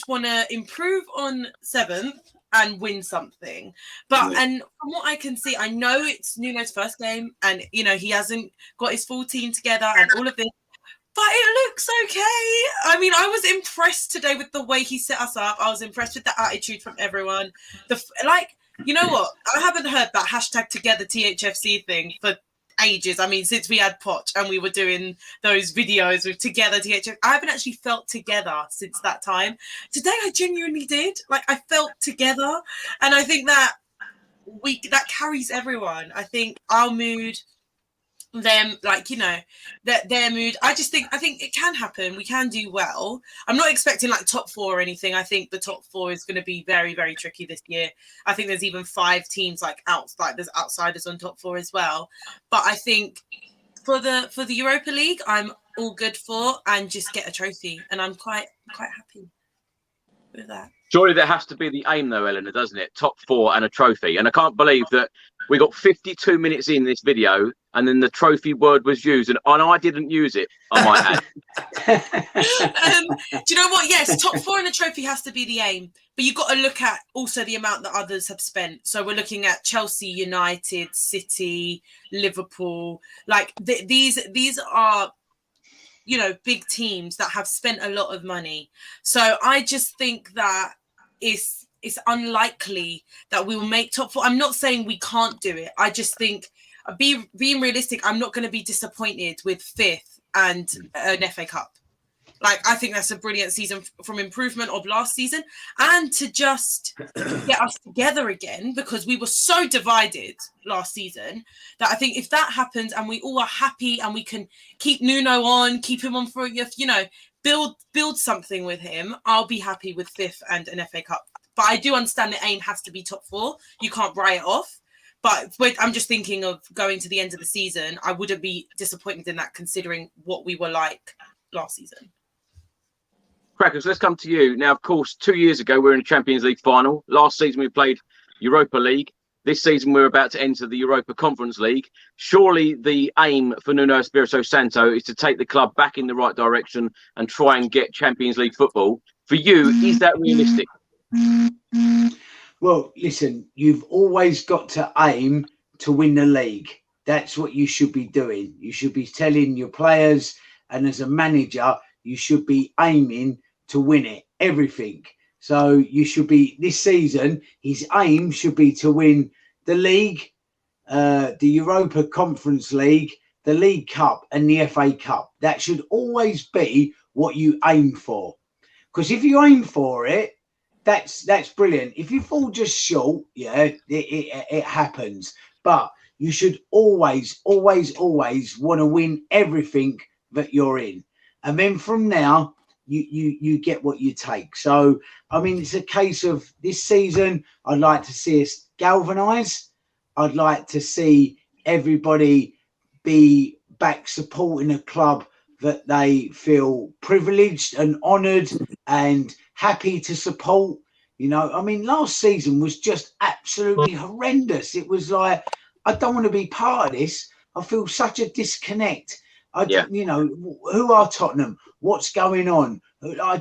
want to improve on 7th. And win something. But and from what I can see, I know it's Nuno's first game, and you know he hasn't got his full team together and all of this, but it looks okay. I mean, I was impressed today with the way he set us up. I was impressed with the attitude from everyone. You know what? I haven't heard that hashtag together THFC thing for ages. I mean, since we had Poch and we were doing those videos with together THF, I haven't actually felt together since that time. Today I genuinely did. Like, I felt together, and I think that that carries everyone. I think our mood, them, like, you know, their mood. I think it can happen. We can do well. I'm not expecting like top 4 or anything. I think the top 4 is going to be very, very tricky this year. I think there's even 5 teams there's outsiders on top 4 as well. But I think for the Europa League, I'm all good for, and just get a trophy, and I'm quite happy with that. Surely that has to be the aim, though, Eleanor, doesn't it? Top 4 and a trophy. And I can't believe that we got 52 minutes in this video, and then the trophy word was used, and I didn't use it, I might add. Do you know what? Yes, top 4 and a trophy has to be the aim. But you've got to look at also the amount that others have spent. So we're looking at Chelsea, United, City, Liverpool. Like, these are, you know, big teams that have spent a lot of money. So I just think that it's unlikely that we will make top 4. I'm not saying we can't do it. I just think, being realistic, I'm not going to be disappointed with 5th and an FA Cup. Like, I think that's a brilliant season from improvement of last season, and to just get us together again, because we were so divided last season that I think if that happens and we all are happy and we can keep Nuno on, keep him on for, you know, build something with him, I'll be happy with 5th and an FA Cup. But I do understand the aim has to be top 4. You can't write it off. But I'm just thinking of going to the end of the season. I wouldn't be disappointed in that, considering what we were like last season. Crackers, let's come to you. Now, of course, 2 years ago, we were in the Champions League final. Last season, we played Europa League. This season, we're about to enter the Europa Conference League. Surely the aim for Nuno Espirito Santo is to take the club back in the right direction and try and get Champions League football. For you, is that realistic? Well, listen, you've always got to aim to win the league. That's what you should be doing. You should be telling your players, and as a manager, you should be aiming to win it, everything. So you should be, this season, his aim should be to win the league, the Europa Conference League, the League Cup and the FA Cup. That should always be what you aim for. Because if you aim for it, that's brilliant. If you fall just short, yeah, it happens. But you should always want to win everything that you're in. And then from now, you get what you take. So, I mean, it's a case of this season, I'd like to see us galvanise. I'd like to see everybody be back supporting a club that they feel privileged and honoured and happy to support. You know, I mean, last season was just absolutely horrendous. It was like, I don't want to be part of this. I feel such a disconnect. You know, who are Tottenham? What's going on? I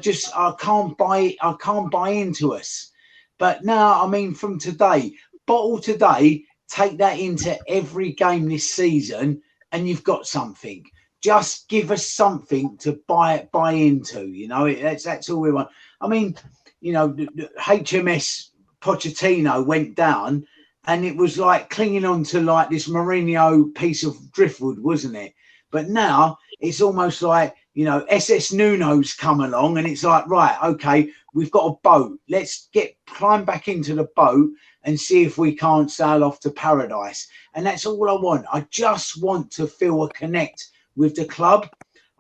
can't buy into us. But now, I mean, from today, bottle today, take that into every game this season, and you've got something. Just give us something to buy into. You know, that's all we want. I mean, you know, the HMS Pochettino went down, and it was like clinging on to like this Mourinho piece of driftwood, wasn't it? But now it's almost like, you know, SS Nuno's come along, and it's like, right, okay, we've got a boat. Let's climb back into the boat and see if we can't sail off to paradise. And that's all I want. I just want to feel a connect with the club.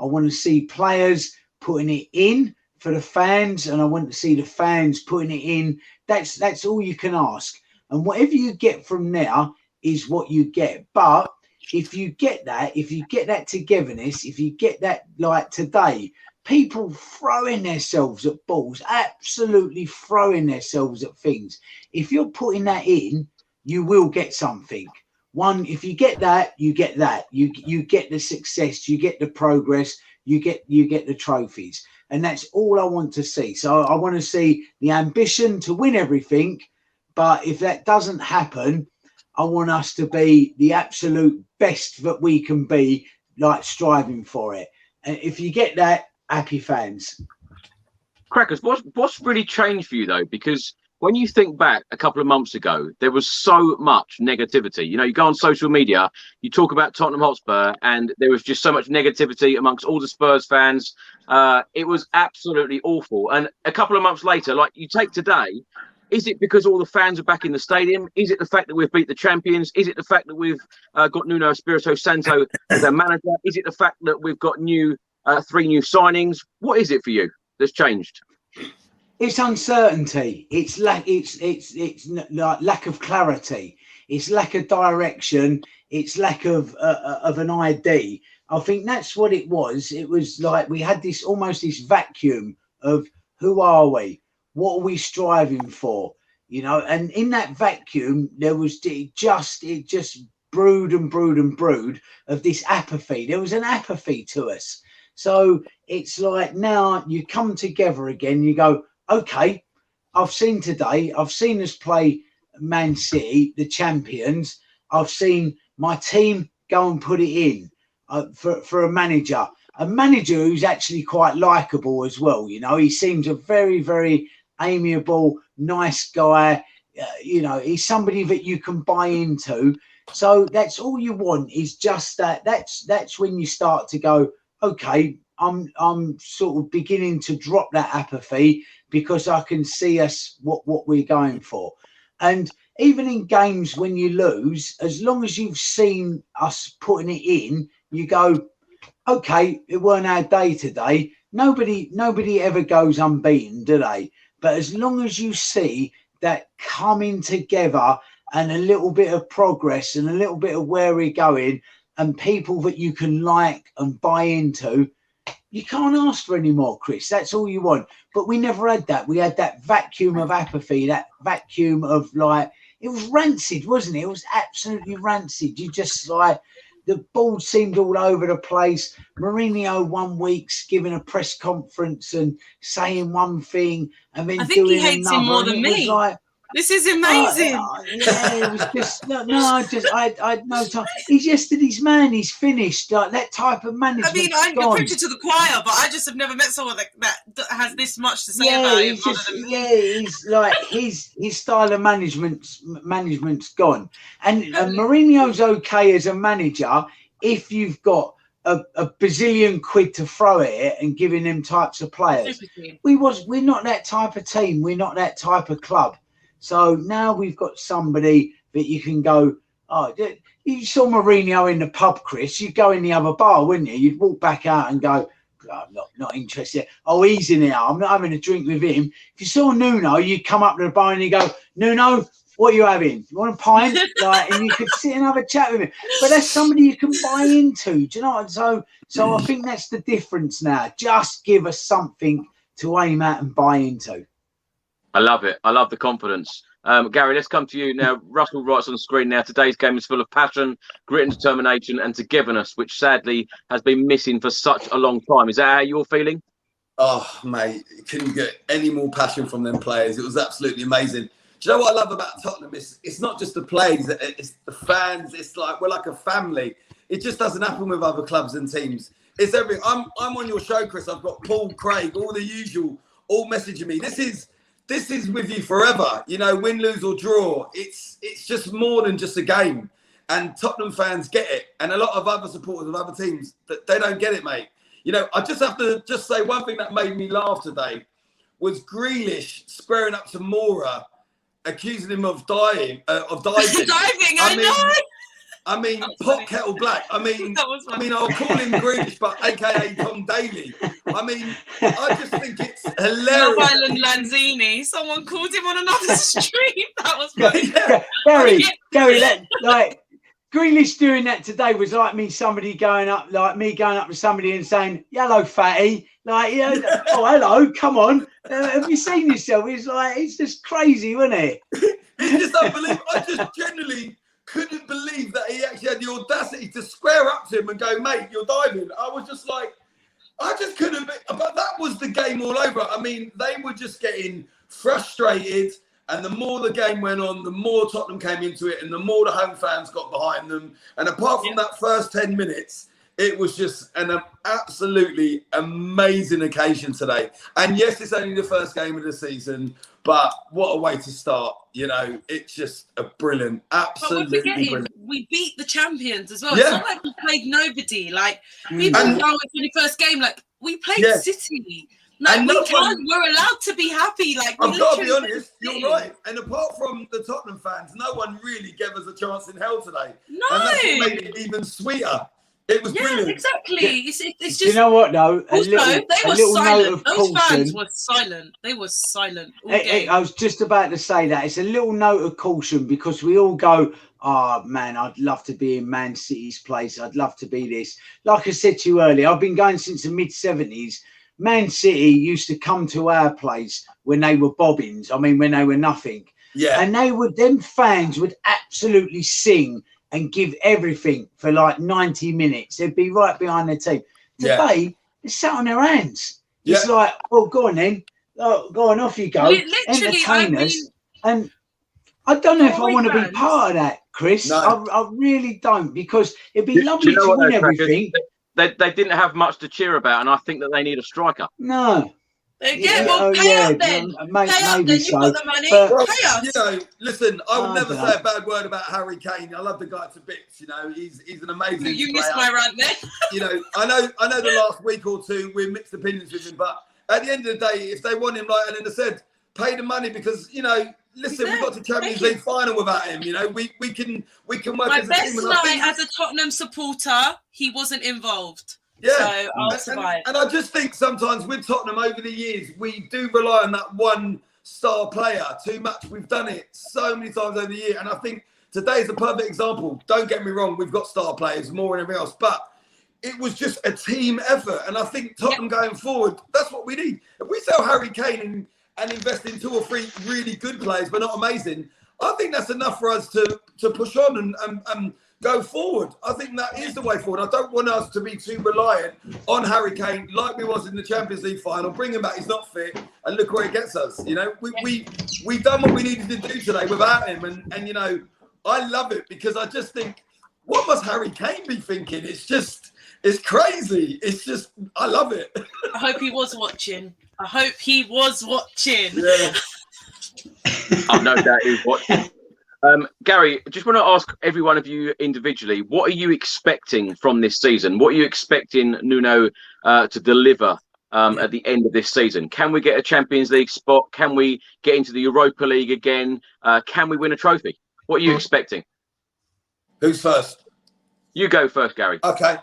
I want to see players putting it in for the fans, and I want to see the fans putting it in. That's all you can ask. And whatever you get from now is what you get. But if you get that togetherness, if you get that, like today, people throwing themselves at balls, absolutely throwing themselves at things. If you're putting that in, you will get something. One, if you get that, you get that. You get the success, you get the progress, you get the trophies. And that's all I want to see. So I want to see the ambition to win everything. But if that doesn't happen, I want us to be the absolute best that we can be, like striving for it. And if you get that, happy fans. Crackers, what's really changed for you though? Because when you think back a couple of months ago, there was so much negativity. You know, you go on social media, you talk about Tottenham Hotspur, and there was just so much negativity amongst all the Spurs fans. It was absolutely awful. And a couple of months later, like you take today, is it because all the fans are back in the stadium? Is it the fact that we've beat the champions? Is it the fact that we've got Nuno Espirito Santo as our manager? Is it the fact that we've got 3 new signings? What is it for you that's changed? It's uncertainty. It's like lack of clarity. It's lack of direction. It's lack of an ID. I think that's what it was. It was like we had this almost this vacuum of who are we? What are we striving for? You know, and in that vacuum, there was it just brewed and brewed and brewed of this apathy. There was an apathy to us. So it's like now you come together again. You go, okay, I've seen today. I've seen us play Man City, the champions. I've seen my team go and put it in for a manager who's actually quite likable as well. You know, he seems a very, very amiable, nice guy. You know, he's somebody that you can buy into. So that's all you want is just that. That's when you start to go, okay, I'm sort of beginning to drop that apathy because I can see us what we're going for. And even in games when you lose, as long as you've seen us putting it in, you go, okay, it weren't our day today. Nobody ever goes unbeaten, do they? But as long as you see that coming together and a little bit of progress and a little bit of where we're going and people that you can like and buy into, you can't ask for any more, Chris. That's all you want. But we never had that. We had that vacuum of apathy, that vacuum of like, it was rancid, wasn't it? It was absolutely rancid. You just like, the ball seemed all over the place. Mourinho 1 week's giving a press conference and saying one thing and then I think doing he hates another. him more than me. Like, this is amazing. Yeah, it was just I had no time. He's yesterday's man. He's finished. Like that type of management. I mean, I'm preaching to the choir, but I just have never met someone that has this much to say about him. He's like his style of management's gone. And Mourinho's okay as a manager if you've got a bazillion quid to throw at it and giving them types of players. We're not that type of team. We're not that type of club. So now we've got somebody that you can go, oh, you saw Mourinho in the pub, Chris. You'd go in the other bar, wouldn't you? You'd walk back out and go, oh, I'm not interested. Oh, he's in there. I'm not having a drink with him. If you saw Nuno, you'd come up to the bar and you go, Nuno, what are you having? You want a pint? And you could sit and have a chat with him. But that's somebody you can buy into. Do you know what? So I think that's the difference now. Just give us something to aim at and buy into. I love it. I love the confidence. Gary, let's come to you now. Russell writes on the screen now, today's game is full of passion, grit and determination and togetherness, which sadly has been missing for such a long time. Is that how you're feeling? Oh, mate, couldn't get any more passion from them players. It was absolutely amazing. Do you know what I love about Tottenham? It's not just the players, it's the fans. It's like we're like a family. It just doesn't happen with other clubs and teams. It's everything. I'm on your show, Chris. I've got Paul, Craig, all the usual, all messaging me. This is with you forever, you know, win, lose or draw. It's just more than just a game. And Tottenham fans get it. And a lot of other supporters of other teams, they don't get it, mate. You know, I just have to just say one thing that made me laugh today was Grealish squaring up to Moura, accusing him of diving. I mean, pot kettle black. I mean, I'll call him Grealish, but AKA Tom Daly. I mean, I just think it's hilarious. Love Island Lanzini. Someone called him on another stream. That was funny. Gary, that like Grealish doing that today was like me going up to somebody and saying, "Hello, fatty." Like, you know, oh, hello, come on. Have you seen yourself? It's like, it's just crazy, wasn't it? It's just unbelievable. I just genuinely couldn't believe that he actually had the audacity to square up to him and go, mate, you're diving. I was just like, I just couldn't. But that was the game all over. I mean, they were just getting frustrated. And the more the game went on, the more Tottenham came into it and the more the home fans got behind them. And apart from that first 10 minutes, it was just an absolutely amazing occasion today. And yes, it's only the first game of the season, but what a way to start. You know, it's just a brilliant, absolutely brilliant. We beat the champions as well. Yeah. It's not like we played nobody. Like, people know it's the first game. Like, we played City. Like, we're allowed to be happy. Like, I've got to be honest, you're right. And apart from the Tottenham fans, no one really gave us a chance in hell today. No. And that's what made it even sweeter. It was brilliant. Exactly. It's just. You know what, though? They were silent. Those fans were silent. They were silent all game. I was just about to say that. It's a little note of caution because we all go, oh, man, I'd love to be in Man City's place. I'd love to be this. Like I said to you earlier, I've been going since the mid-70s. Man City used to come to our place when they were bobbins. I mean, when they were nothing. Yeah. And them fans would absolutely sing and give everything for like 90 minutes. They'd be right behind their team. Today, they sat on their hands. It's like, oh, go on then. Oh, go on, off you go. Entertain us. And I don't know if I want to be part of that, Chris. No. I really don't, because it'd be lovely to win everything. They didn't have much to cheer about, and I think that they need a striker. No. Pay up then. Maybe so. You've got the money. Pay us. You know, listen, I would never say a bad word about Harry Kane. I love the guy to bits. You know, he's an amazing player. You missed my rant there. You know, I know the last week or two we're mixed opinions with him, but at the end of the day, if they want him, like Eleanor said, pay the money, because, you know, listen, we got to Champions League final without him. You know, we can work as a team. My best night as a Tottenham supporter, he wasn't involved. Yeah, so I'll survive. And I just think sometimes with Tottenham over the years, we do rely on that one star player too much. We've done it so many times over the year, and I think today is a perfect example. Don't get me wrong, we've got star players more than everything else, but it was just a team effort. And I think Tottenham going forward, that's what we need. If we sell Harry Kane and invest in 2 or 3 really good players, but not amazing, I think that's enough for us to push on and go forward. I think that is the way forward. I don't want us to be too reliant on Harry Kane like we was in the Champions League final. Bring him back, he's not fit, and look where he gets us. You know, we done what we needed to do today without him, and you know, I love it because I just think, what must Harry Kane be thinking? It's crazy. It's just, I love it. I hope he was watching. I hope he was watching. Yeah. Oh, no doubt he was watching. Gary, I just want to ask every one of you individually, what are you expecting from this season? What are you expecting Nuno to deliver at the end of this season? Can we get a Champions League spot? Can we get into the Europa League again? Can we win a trophy? What are you expecting? Who's first? You go first, Gary. Okay.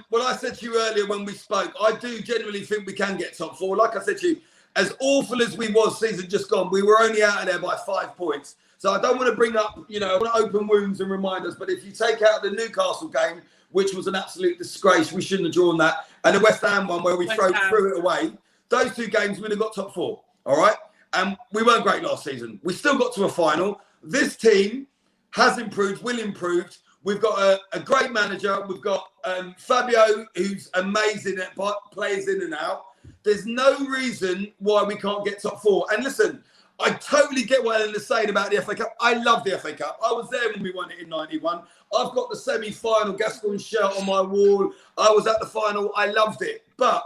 Well, I said to you earlier when we spoke, I do genuinely think we can get top four. Like I said to you, as awful as we was season just gone, we were only out of there by 5 points. So I don't want to bring up, you know, I want to open wounds and remind us. But if you take out the Newcastle game, which was an absolute disgrace, we shouldn't have drawn that, and the West Ham one where we threw it away, those 2 games we'd have got top 4. All right. And we weren't great last season. We still got to a final. This team has improved, will improve. We've got a great manager. We've got Fabio, who's amazing at plays in and out. There's no reason why we can't get top 4. And listen, I totally get what Eleanor is saying about the FA Cup. I love the FA Cup. I was there when we won it in 91. I've got the semi-final Gascoigne shirt on my wall. I was at the final. I loved it. But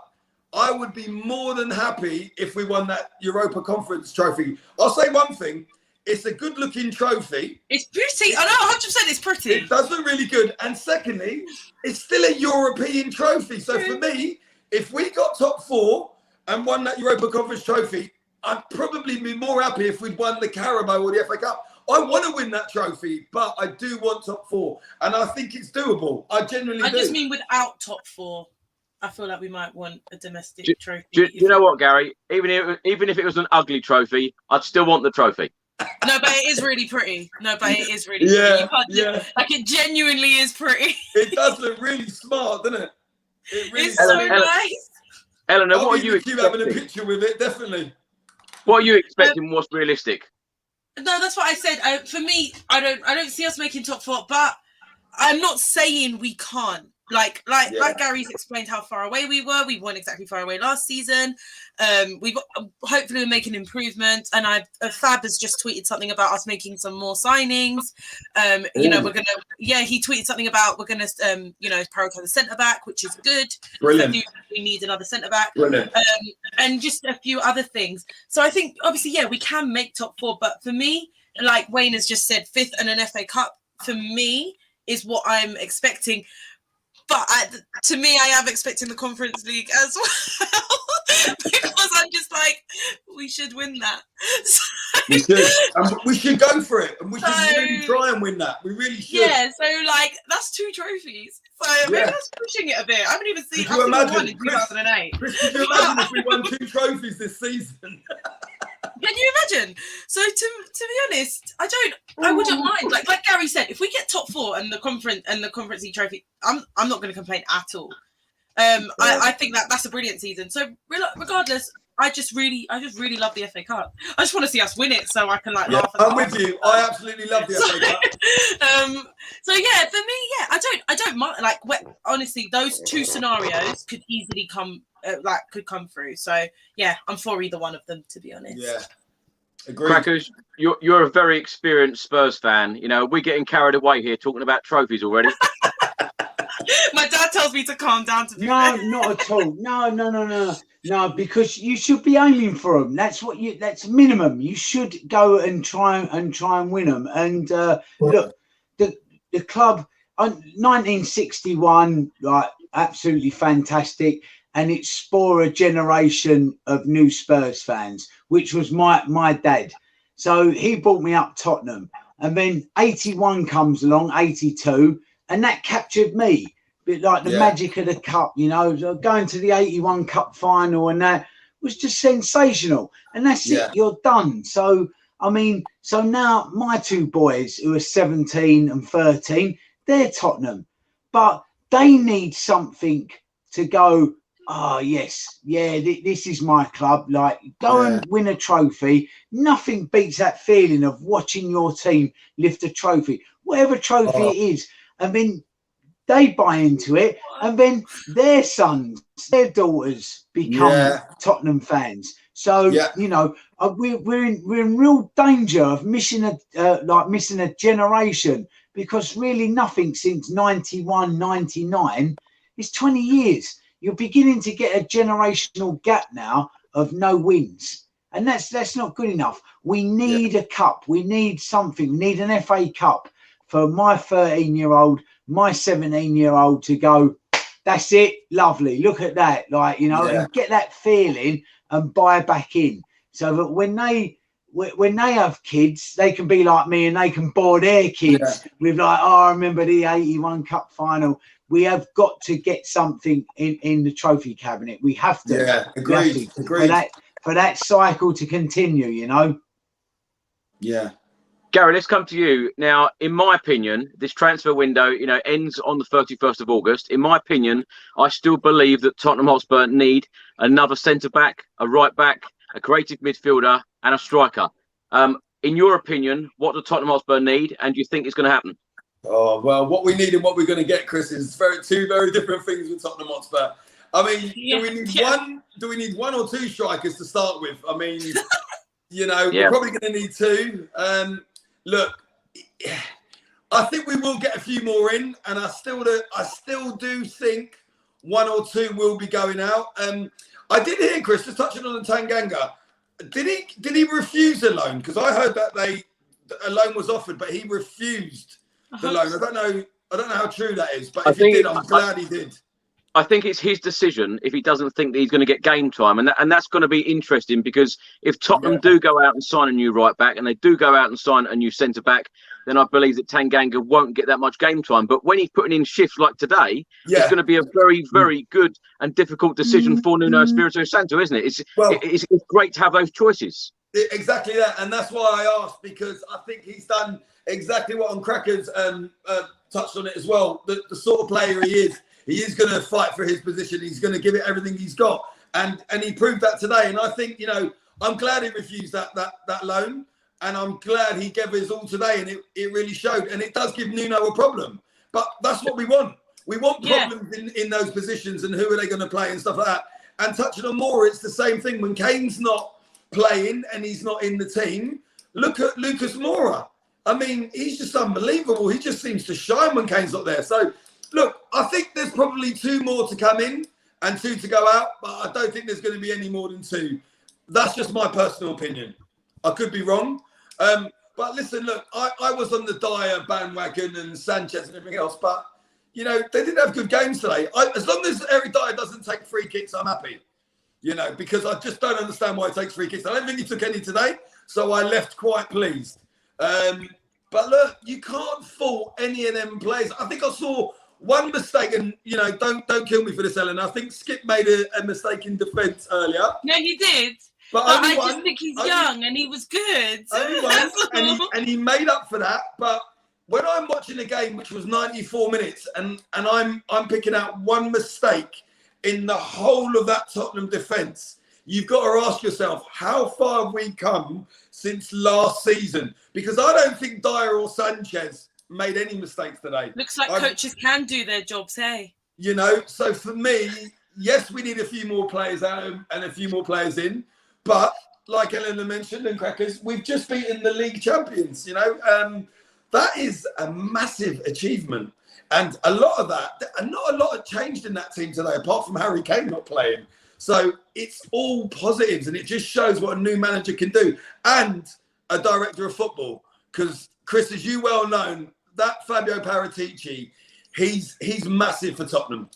I would be more than happy if we won that Europa Conference trophy. I'll say one thing. It's a good-looking trophy. It's pretty. I know, 100% it's pretty. It does look really good. And secondly, it's still a European trophy. So for me, if we got top 4 and won that Europa Conference trophy, I'd probably be more happy if we'd won the Carabao or the FA Cup. I want to win that trophy, but I do want top 4. And I think it's doable. I genuinely do. I just mean without top 4. I feel like we might want a domestic trophy. Do you know what, Gary? Even if it was an ugly trophy, I'd still want the trophy. No, but it is really pretty. No, but it is really pretty. Like, it genuinely is pretty. It does look really smart, doesn't it? It really it's so nice. Eleanor, what are you expecting? Having a picture with it, definitely. What are you expecting? What's realistic? No, that's what I said. For me, I don't see us making top 4, but I'm not saying we can't. Like Gary's explained how far away we were. We weren't exactly far away last season. We've hopefully we're making improvements. And Fab has just tweeted something about us making some more signings. You know, he tweeted something about we're gonna prioritize the centre back, which is good. Brilliant. So we need another centre back. Brilliant. And just a few other things. So I think obviously, we can make top 4, but for me, like Wayne has just said, 5th and an FA Cup for me is what I'm expecting. But to me, I am expecting the Conference League as well because I'm just like, we should win that. So, we should. We should go for it, and we should really try and win that. We really should. Yeah. So like, that's 2 trophies. So maybe that's pushing it a bit. I haven't even seen. Could you imagine? One in 2008. Chris, could you imagine if we won 2 trophies this season? Can you imagine? So to be honest, I wouldn't mind. Like Gary said, if we get top 4 and the Conference League trophy, I'm not going to complain at all. I think that's a brilliant season. So regardless, I just really love the FA Cup. I just want to see us win it so I can laugh. I'm with you. I absolutely love the FA Cup. So yeah, for me, I don't mind. Like, honestly, those 2 scenarios could easily come through. So yeah, I'm for either one of them, to be honest. Yeah. Agreed. Crackers, you're a very experienced Spurs fan. You know, we're getting carried away here talking about trophies already. My dad tells me to calm down. No, not at all. No, because you should be aiming for them. That's minimum. You should go and try and win them. And look, the club, 1961, like, absolutely fantastic. And it spore a generation of new Spurs fans, which was my dad. So he brought me up Tottenham. And then 81 comes along, 82, and that captured me. A bit like the magic of the cup, you know, going to the 81 Cup final, and that was just sensational. And that's it, you're done. So, I mean, so now my 2 boys who are 17 and 13, they're Tottenham. But they need something to go, oh yes, yeah, this is my club. Like, go and win a trophy. Nothing beats that feeling of watching your team lift a trophy, whatever trophy it is. And then they buy into it, and then their sons, their daughters become Tottenham fans. So you know, we're in real danger of missing a generation, because really nothing since 91, 99 is 20 years. You're beginning to get a generational gap now of no wins, and that's not good enough. We need a cup. We need something. We need an FA Cup for my 13-year-old, my 17-year-old to go, that's it, lovely, look at that, like, you know, and get that feeling and buy back in, so that when they have kids, they can be like me and they can bore their kids with like, oh, I remember the 81 Cup final. We have got to get something in the trophy cabinet. We have to. Yeah, agreed. For that cycle to continue, you know. Yeah. Gary, let's come to you now. In my opinion, this transfer window, you know, ends on the 31st of August. In my opinion, I still believe that Tottenham Hotspur need another centre back, a right back, a creative midfielder, and a striker. In your opinion, what do Tottenham Hotspur need, and do you think it's going to happen? Oh well, what we need and what we're going to get, Chris, is two very different things with Tottenham Hotspur. I mean, do we need one? Do we need one or two strikers to start with? I mean, you know, we're probably going to need two. Look, I think we will get a few more in, and I still do think one or two will be going out. I did hear, Chris, just touching on the Tanganga. Did he refuse a loan? Because I heard that a loan was offered, but he refused the loan. I don't know how true that is, but if he did, I'm glad he did. I think it's his decision if he doesn't think that he's going to get game time. And that's going to be interesting, because if Tottenham do go out and sign a new right back, and they do go out and sign a new centre back, then I believe that Tanganga won't get that much game time. But when he's putting in shifts like today, it's going to be a very, very good and difficult decision for Nuno Espirito Santo, isn't it? It's great to have those choices. Exactly that. And that's why I asked, because I think he's done exactly what on Crackers touched on it as well. The sort of player he is. He is going to fight for his position. He's going to give it everything he's got. And he proved that today. And I think, you know, I'm glad he refused that loan. And I'm glad he gave his all today. And it really showed. And it does give Nuno a problem. But that's what we want. We want problems in those positions, and who are they going to play and stuff like that. And touching on more, it's the same thing. When Kane's not playing and he's not in the team, look at Lucas Moura. I mean, he's just unbelievable. He just seems to shine when Kane's not there. So, look, I think there's probably two more to come in and two to go out, but I don't think there's going to be any more than two. That's just my personal opinion. I could be wrong. But listen, look, I was on the Dyer bandwagon and Sanchez and everything else, but, you know, they didn't have good games today. As long as Eric Dyer doesn't take free kicks, I'm happy, you know, because I just don't understand why he takes free kicks. I don't think he took any today, so I left quite pleased. But look, you can't fault any of them players. I think I saw one mistake, and, you know, don't kill me for this, Eleanor. I think Skip made a mistake in defence earlier. No, he did. But I just think he's young and he was good. And he made up for that. But when I'm watching a game which was 94 minutes and I'm picking out one mistake in the whole of that Tottenham defence, you've got to ask yourself, how far have we come since last season? Because I don't think Dyer or Sanchez made any mistakes today. Looks like coaches can do their jobs, hey? You know, so for me, yes, we need a few more players out and a few more players in. But like Eleanor mentioned and Crackers, we've just beaten the league champions, you know. That is a massive achievement. And a lot of that, not a lot changed in that team today, apart from Harry Kane not playing. So it's all positives, and it just shows what a new manager can do. And a director of football. Because, Chris, as you well know, that Fabio Paratici, he's massive for Tottenham.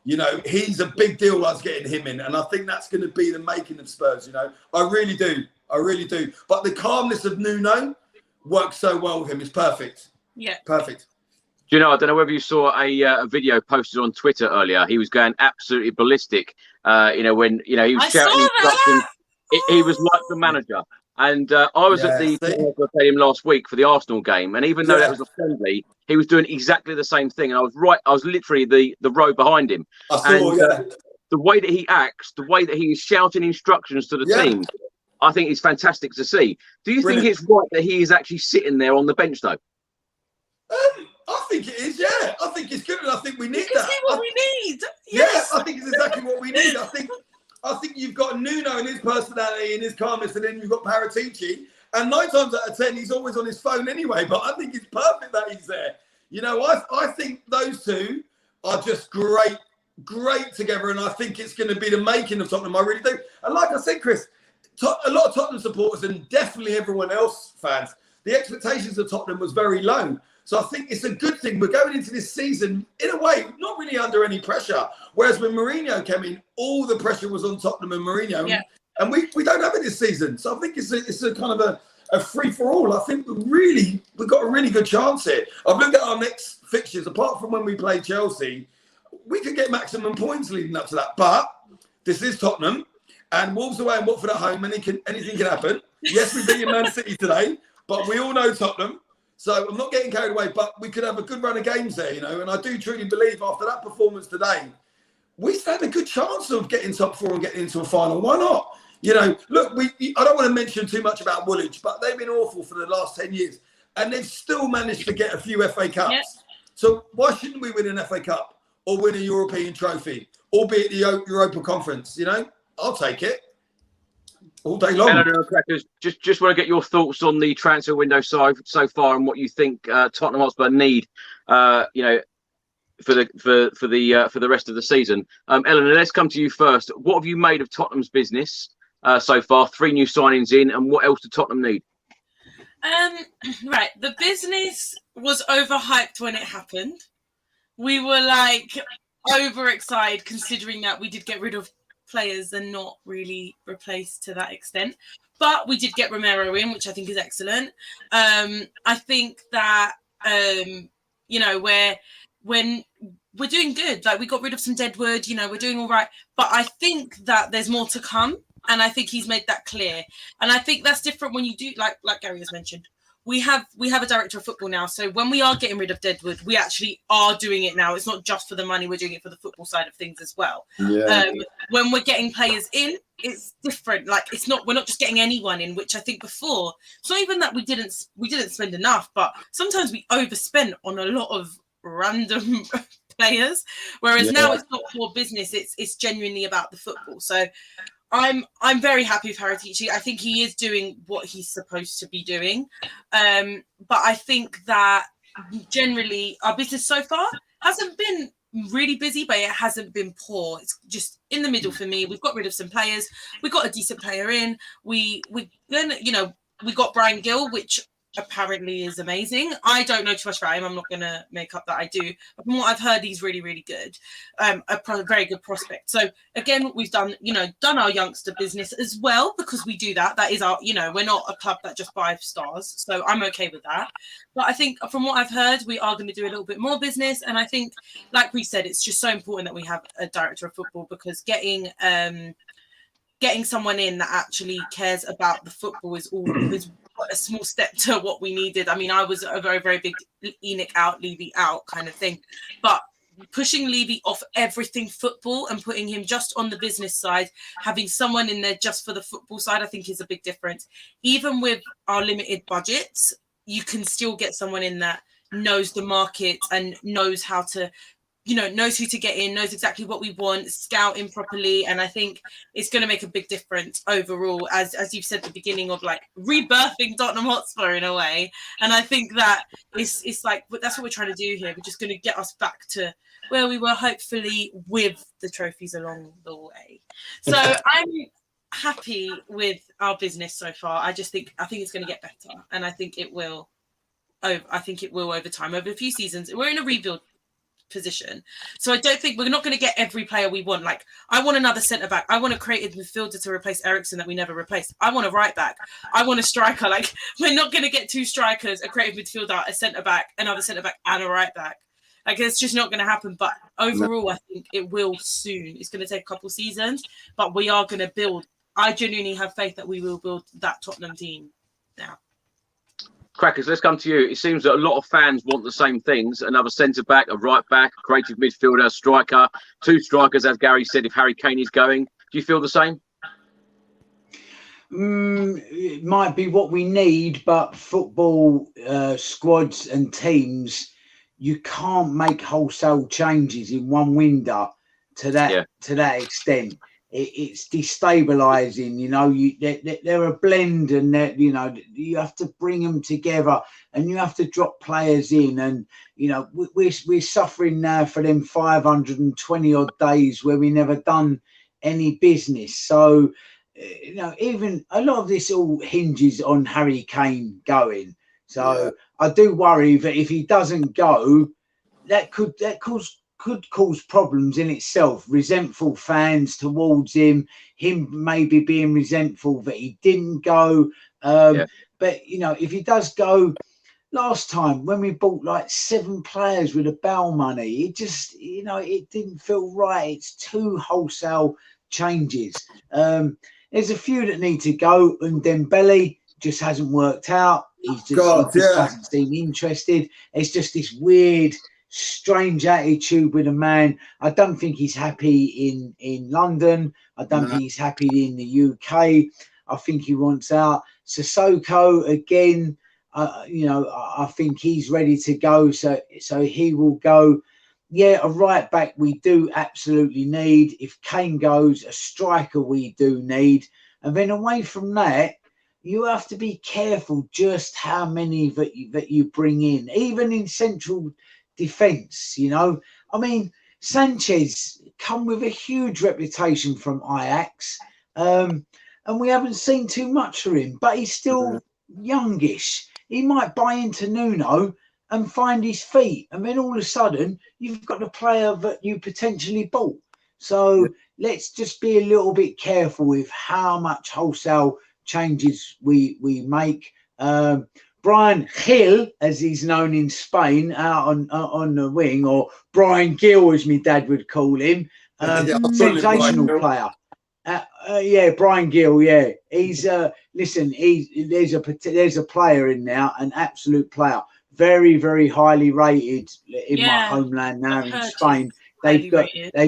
You know, he's a big deal us getting him in. And I think that's going to be the making of Spurs, you know. I really do. But the calmness of Nuno works so well with him. It's perfect. Yeah. Perfect. Do you know, I don't know whether you saw a video posted on Twitter earlier. He was going absolutely ballistic. You know, when, you know, he was shouting instructions. He was like the manager. And I was at the stadium last week for the Arsenal game. And even though that was a friendly, he was doing exactly the same thing. And I was literally the row behind him. I saw, the way that he acts, the way that he is shouting instructions to the team, I think is fantastic to see. Do you think it's right that he is actually sitting there on the bench, though? I think it is, yeah. I think it's good, and I think we need that. See what we need. Yes. Yeah, I think it's exactly what we need. I think you've got Nuno and his personality and his calmness, and then you've got Paratici. And 9 times out of 10, he's always on his phone anyway. But I think it's perfect that he's there. You know, I think those two are just great together, and I think it's going to be the making of Tottenham. I really do. And like I said, Chris, a lot of Tottenham supporters and definitely everyone else fans, the expectations of Tottenham was very low. So I think it's a good thing. We're going into this season, in a way, not really under any pressure. Whereas when Mourinho came in, all the pressure was on Tottenham and Mourinho. Yeah. And we don't have it this season. So I think it's a kind of a free-for-all. I think we've got a really good chance here. I've looked at our next fixtures. Apart from when we play Chelsea, we could get maximum points leading up to that. But this is Tottenham. And Wolves away and Watford at home. Anything can happen. Yes, we beat Man City today. But we all know Tottenham. So I'm not getting carried away, but we could have a good run of games there, you know. And I do truly believe after that performance today, we stand a good chance of getting top 4 and getting into a final. Why not? You know, look, I don't want to mention too much about Woolwich, but they've been awful for the last 10 years. And they've still managed to get a few FA Cups. Yep. So why shouldn't we win an FA Cup or win a European trophy, albeit the Europa Conference, you know? I'll take it. All day long. Eleanor, Crackers, just want to get your thoughts on the transfer window so far and what you think Tottenham Hotspur need, you know, for the rest of the season. Eleanor, let's come to you first. What have you made of Tottenham's business so far? 3 new signings in, and what else do Tottenham need? Right, the business was overhyped when it happened. We were like overexcited, considering that we did get rid of players and not really replaced to that extent, but we did get Romero in, which I think is excellent. I think that you know, when we're doing good, like we got rid of some deadwood, you know, we're doing all right, but I think that there's more to come, and I think he's made that clear. And I think that's different when you do, like Gary has mentioned, we have a director of football now. So when we are getting rid of deadwood, we actually are doing it now. It's not just for the money, we're doing it for the football side of things as well. Yeah. When we're getting players in, it's different. Like we're not just getting anyone in, which I think before, it's not even that we didn't spend enough, but sometimes we overspent on a lot of random players. Whereas now it's not for business, it's genuinely about the football. So I'm very happy with Paratici. I think he is doing what he's supposed to be doing. But I think that generally our business so far hasn't been really busy, but it hasn't been poor. It's just in the middle for me. We've got rid of some players. We got a decent player in. We got Bryan Gil, which apparently is amazing. I don't know too much about him. I'm not going to make up that I do. But from what I've heard, he's really, really good. A very good prospect. So again, we've done our youngster business as well, because we do that. That is our, we're not a club that just 5 stars. So I'm okay with that. But I think from what I've heard, we are going to do a little bit more business. And I think, like we said, it's just so important that we have a director of football, because getting someone in that actually cares about the football is a small step to what we needed. I mean, I was a very, very big Enoch out, Levy out kind of thing. But pushing Levy off everything football and putting him just on the business side, having someone in there just for the football side, I think is a big difference. Even with our limited budgets, you can still get someone in that knows the market and knows how to, knows who to get in, knows exactly what we want, scouting properly. And I think it's going to make a big difference overall, as you've said at the beginning, of like rebirthing Tottenham Hotspur in a way. And I think that it's like, that's what we're trying to do here. We're just going to get us back to where we were, hopefully with the trophies along the way. So I'm happy with our business so far. I think it's going to get better. And I think it will. I think it will over time, over a few seasons. We're in a rebuild position, so I don't think we're not going to get every player we want. Like, I want another centre back. I want a creative midfielder to replace Eriksen that we never replaced. I want a right back. I want a striker. Like, we're not going to get 2 strikers, a creative midfielder, a centre back, another centre back, and a right back. Like, it's just not going to happen. But overall, I think it will soon. It's going to take a couple seasons, but we are going to build. I genuinely have faith that we will build that Tottenham team now. Crackers, let's come to you. It seems that a lot of fans want the same things: another centre back, a right back, a creative midfielder, a striker, 2 strikers, as Gary said, if Harry Kane is going. Do you feel the same? It might be what we need, but football squads and teams, you can't make wholesale changes in one window to that extent. It's destabilizing, you know. They're a blend, and you know, you have to bring them together, and you have to drop players in, and you know, we're suffering now for them 520 odd days where we never done any business. So you know, even a lot of this all hinges on Harry Kane going. So I do worry that if he doesn't go, that could cause problems in itself. Resentful fans towards him maybe being resentful that he didn't go. But you know, if he does go, last time when we bought like 7 players with the bail money, it just, you know, it didn't feel right. It's 2 wholesale changes. There's a few that need to go, and Dembele just hasn't worked out. He just doesn't seem interested. It's just this weird, strange attitude with a man. I don't think he's happy in London. I don't think he's happy in the UK. I think he wants out. Sissoko again, you know, I think he's ready to go, so he will go. Yeah, a right back we do absolutely need. If Kane goes, a striker we do need. And then away from that, you have to be careful just how many that you bring in, even in central defence, you know. I mean, Sanchez come with a huge reputation from Ajax, and we haven't seen too much of him, but he's still youngish. He might buy into Nuno and find his feet, and then all of a sudden you've got a player that you potentially bought. So let's just be a little bit careful with how much wholesale changes we make. Bryan Gil, as he's known in Spain, out on the wing, or Bryan Gil, as my dad would call him, sensational player. Bryan Gil, he's listen, there's a player in now, an absolute player, very, very highly rated in my homeland now in Spain. They've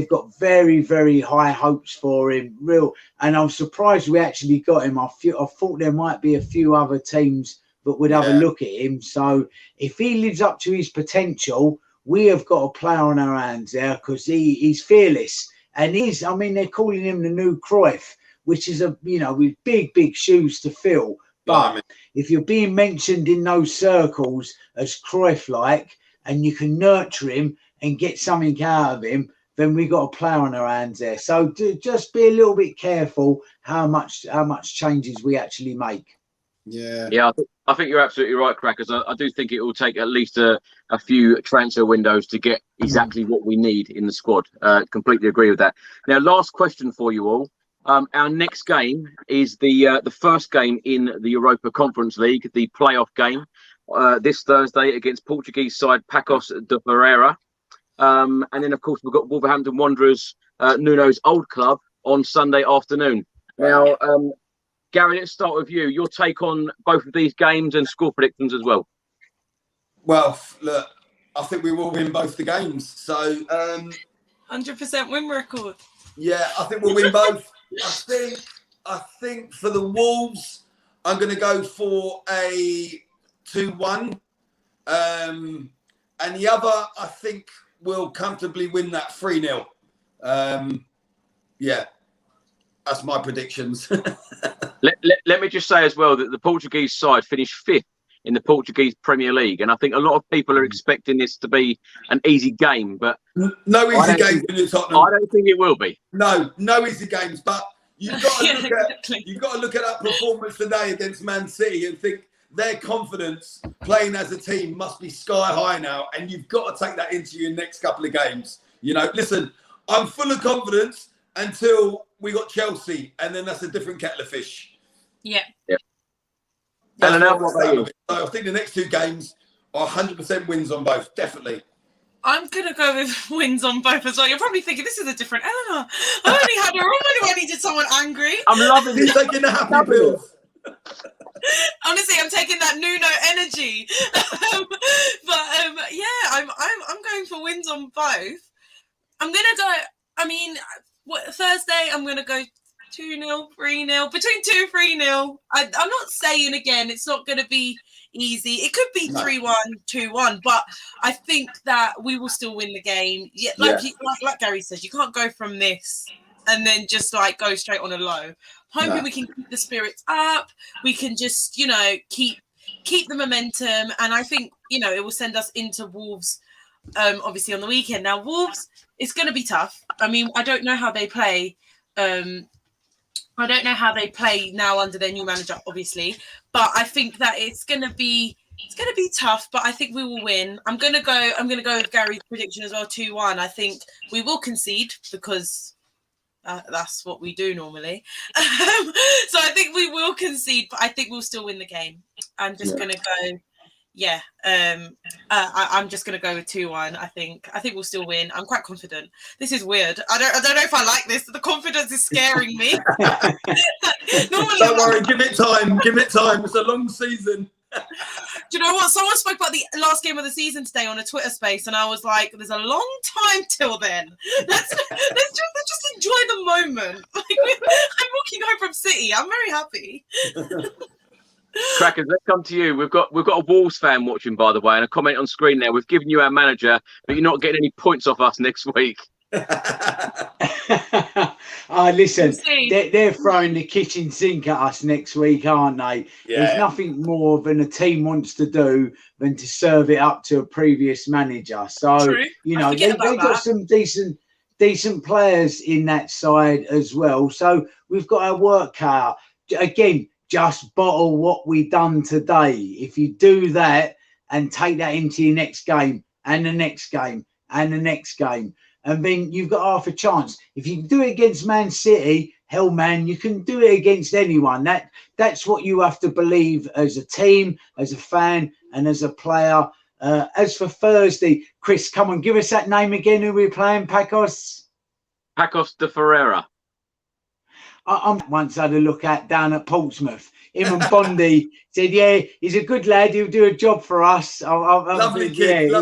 got very, very high hopes for him, and I'm surprised we actually got him. I thought there might be a few other teams that would have a look at him. So if he lives up to his potential, we have got a player on our hands there, because he's fearless. And I mean, they're calling him the new Cruyff, which is with big shoes to fill. But if you're being mentioned in those circles as Cruyff-like, and you can nurture him and get something out of him, then we got a player on our hands there. So just be a little bit careful how much changes we actually make. Yeah. I think you're absolutely right, Crackers. I do think it will take at least a few transfer windows to get exactly what we need in the squad. Completely agree with that. Now, last question for you all. Our next game is the first game in the Europa Conference League, the playoff game, this Thursday against Portuguese side Pacos de Ferreira. And then, of course, we've got Wolverhampton Wanderers, Nuno's old club, on Sunday afternoon. Now, Gary, let's start with you. Your take on both of these games and score predictions as well. Well, look, I think we will win both the games. So 100% win record. Yeah, I think we'll win both. I think for the Wolves, I'm going to go for a 2-1. And the other, I think, will comfortably win that 3-0. That's my predictions. Let me just say as well that the Portuguese side finished 5th in the Portuguese Premier League, and I think a lot of people are expecting this to be an easy game, but no easy games in Tottenham. I don't think it will be. No easy games, but you've got to look at that performance today against Man City and think their confidence playing as a team must be sky high now, and you've got to take that into your next couple of games. You know, listen, I'm full of confidence until we got Chelsea, and then that's a different kettle of fish. Yeah. Eleanor, what about you? So I think the next 2 games are 100% wins on both, definitely. I'm going to go with wins on both as well. You're probably thinking, this is a different Eleanor. I only had her on when I needed someone angry. I'm loving He's taking the happy pills. Honestly, I'm taking that Nuno energy. Yeah, I'm going for wins on both. I'm gonna go. I mean, Thursday I'm gonna go 2-0, 3-0, between 2-3-0. I'm not saying again it's not gonna be easy. It could be 3-1, 2-1, but I think that we will still win the game. Yeah, like Gary says, you can't go from this and then just like go straight on a low. Hoping we can keep the spirits up. We can just, keep the momentum. And I think, it will send us into Wolves, obviously on the weekend. Now, Wolves, it's going to be tough. I mean, I don't know how they play. I don't know how they play now under their new manager, obviously. But I think that it's going to be tough, but I think we will win. I'm going to go with Gary's prediction as well, 2-1. I think we will concede because that's what we do normally. So I think we will concede, but I think we'll still win the game. I'm just going to go, I'm just going to go with 2-1. I think we'll still win. I'm quite confident. This is weird. I don't know if I like this. The confidence is scaring me. Don't worry, give it time. It's a long season. Do you know what? Someone spoke about the last game of the season today on a Twitter space, and I was like, "There's a long time till then. Let's just enjoy the moment." Like, I'm walking home from City. I'm very happy. Crackers, let's come to you. We've got a Wolves fan watching, by the way, and a comment on screen there. We've given you our manager, but you're not getting any points off us next week. Listen, they're throwing the kitchen sink at us next week, aren't they? Yeah. There's nothing more than a team wants to do than to serve it up to a previous manager. So, True. They've got some decent players in that side as well. So we've got our work cut out. Again, just bottle what we done today. If you do that and take that into your next game and the next game and the next game, and then you've got half a chance. If you can do it against Man City, hell, man, you can do it against anyone. That's what you have to believe as a team, as a fan, and as a player. As for Thursday, Chris, come on, give us that name again. Who we're playing? Pacos de Ferreira. I once had a look at down at Portsmouth. Him and Bondi said, "Yeah, he's a good lad. He'll do a job for us." Lovely kid.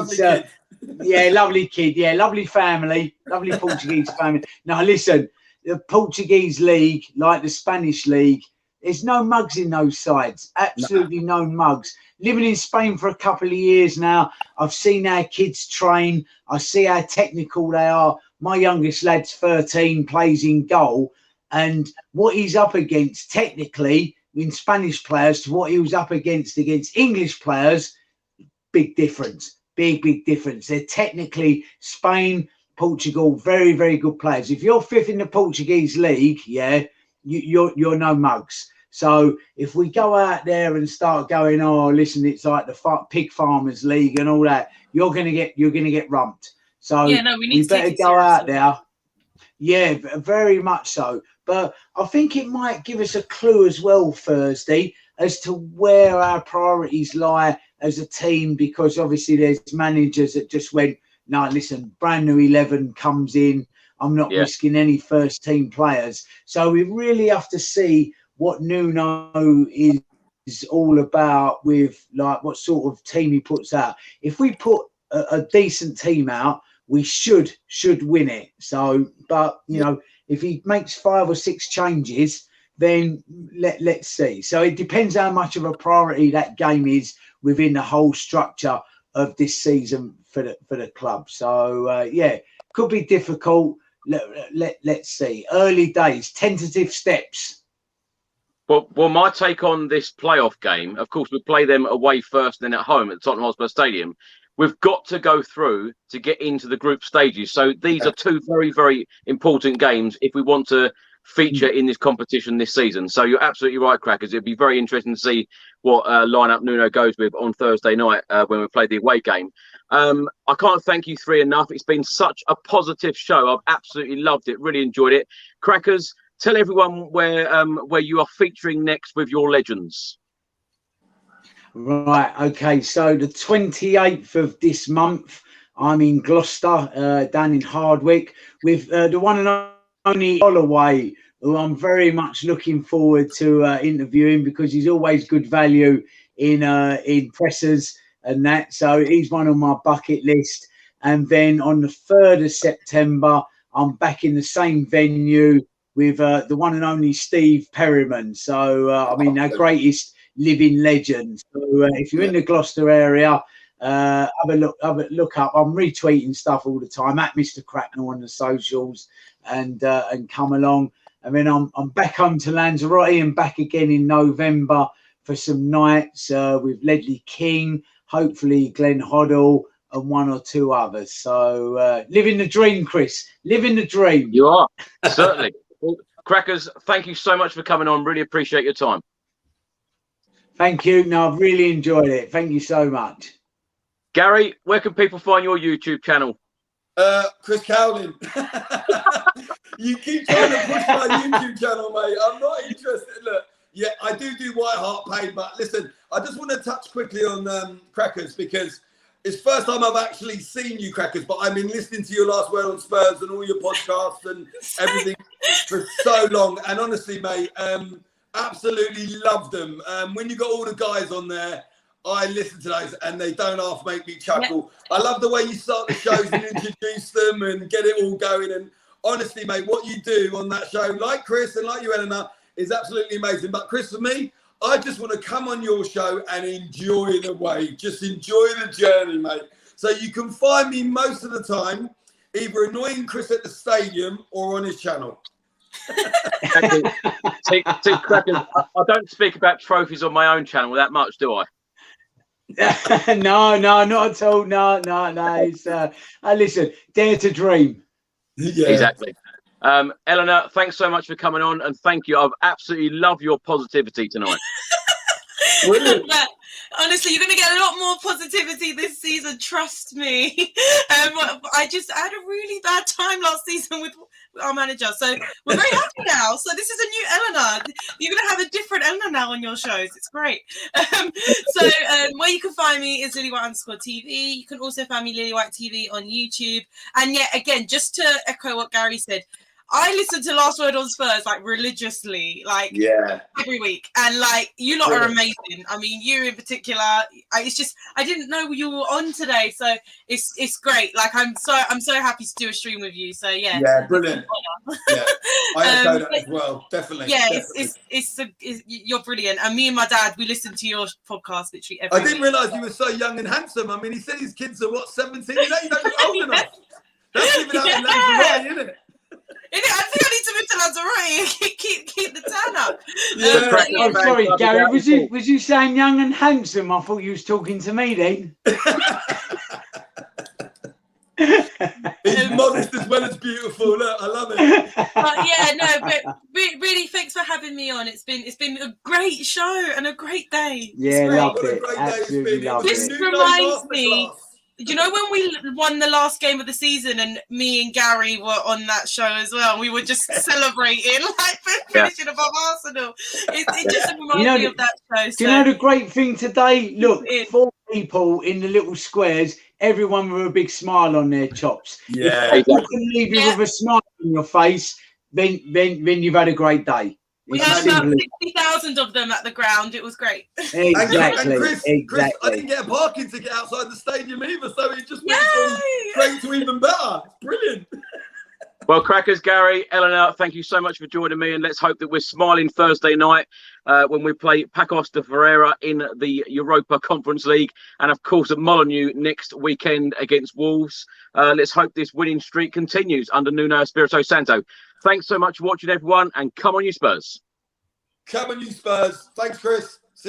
Yeah, lovely kid. Yeah, lovely family. Lovely Portuguese family. Now, listen, the Portuguese league, like the Spanish league, there's no mugs in those sides. Absolutely no mugs. Living in Spain for a couple of years now, I've seen our kids train. I see how technical they are. My youngest lad's 13, plays in goal. And what he's up against technically in Spanish players to what he was up against English players, big difference. Big difference. They're technically Spain, Portugal, very, very good players. If you're fifth in the Portuguese league, you're no mugs. So if we go out there and start going, oh, listen, it's like the pig farmers league and all that, you're gonna get rumped. So we better go out there. Yeah, very much so. But I think it might give us a clue as well Thursday as to where our priorities lie as a team, because obviously there's managers that just went, no, listen, brand new 11 comes in. I'm not risking any first team players. So we really have to see what Nuno is all about with like what sort of team he puts out. If we put a decent team out, we should win it. So, but, if he makes 5 or 6 changes, then let's see. So it depends how much of a priority that game is within the whole structure of this season for the club. So, could be difficult. Let's see. Early days, tentative steps. Well, my take on this playoff game, of course, we play them away first and then at home at Tottenham Hotspur Stadium. We've got to go through to get into the group stages. So these are 2 very, very important games if we want to feature in this competition this season. So you're absolutely right, Crackers. It'd be very interesting to see what lineup Nuno goes with on Thursday night when we play the away game. I can't thank you 3 enough. It's been such a positive show. I've absolutely loved it. Really enjoyed it. Crackers, tell everyone where you are featuring next with your legends. Right, okay, so the 28th of this month, I'm in Gloucester, down in Hardwick, with the one and only Holloway who I'm very much looking forward to interviewing, because he's always good value in pressers and that. So he's one on my bucket list. And then on the 3rd of September, I'm back in the same venue with the one and only Steve Perryman. So, I mean, our greatest living legend. So if you're in the Gloucester area, have a look up. I'm retweeting stuff all the time at Mr. Cracknell on the socials, and come along. And then I'm back home to Lanzarote and back again in November for some nights with Ledley King, hopefully Glenn Hoddle, and one or two others. So living the dream, Chris. Living the dream. You are, certainly. Well, Crackers, thank you so much for coming on. Really appreciate your time. Thank you. No, I've really enjoyed it. Thank you so much. Gary, where can people find your YouTube channel? Chris Cowlin. You keep trying to push my YouTube channel, mate. I'm not interested. Look, yeah, I do White Hart Pain, but listen, I just want to touch quickly on Crackers, because it's first time I've actually seen you, Crackers, but I've been listening to your Last Word on Spurs and all your podcasts and everything for so long. And honestly, mate, absolutely love them. When you got all the guys on there, I listen to those and they don't half make me chuckle. Yeah. I love the way you start the shows and introduce them and get it all going. And honestly, mate, what you do on that show, like Chris and like you, Eleanor, is absolutely amazing. But Chris, for me, I just want to come on your show and enjoy the way. Just enjoy the journey, mate. So you can find me most of the time either annoying Chris at the stadium or on his channel. See, Crackers, I don't speak about trophies on my own channel that much, do I? No, not at all. No. It's, listen, dare to dream. Yeah. Exactly. Eleanor, thanks so much for coming on, and thank you. I've absolutely loved your positivity tonight. Honestly, you're going to get a lot more positivity this season, trust me. I had a really bad time last season with our manager, so we're very happy now. So this is a new Eleanor. You're going to have a different Eleanor now on your shows. It's great. Where you can find me is LilyWhite_TV. You can also find me Lily White TV on YouTube. And yet again, just to echo what Gary said, I listen to Last Word on Spurs like religiously, like every week, and like you lot are amazing. I mean, you in particular. It's just I didn't know you were on today, so it's great. Like I'm so happy to do a stream with you. So yeah, brilliant. Yeah, I echo that as well. Definitely. Yeah, definitely. You're brilliant. And me and my dad, we listen to your podcast literally every week. I didn't realise you were so young and handsome. I mean, he said his kids are what 17. You don't look old enough. That's even out in Lanzarote, isn't it? I think I need to move to Lanzarote and keep the tan up. I'm sorry, Gary. Was you saying young and handsome? I thought you was talking to me then. He's modest as well as beautiful. Look, I love it. But really, thanks for having me on. It's been a great show and a great day. Yeah, loved it. Absolutely loved it. This reminds me. You know when we won the last game of the season and me and Gary were on that show as well? We were just celebrating, like finishing above Arsenal. It just reminds me of that show. Do you know the great thing today? Look, 4 people in the little squares, everyone with a big smile on their chops. Yeah. If you can leave you with a smile on your face, then you've had a great day. We had about 60,000 of them at the ground. It was great. Exactly. And Chris, I didn't get a parking ticket outside the stadium either, so it just went from great to even better. It's brilliant. Well, Crackers, Gary, Eleanor, thank you so much for joining me, and let's hope that we're smiling Thursday night when we play Pacos de Ferreira in the Europa Conference League, and of course at Molineux next weekend against Wolves. Let's hope this winning streak continues under Nuno Espirito Santo. Thanks so much for watching, everyone, and come on, you Spurs. Come on, you Spurs. Thanks, Chris.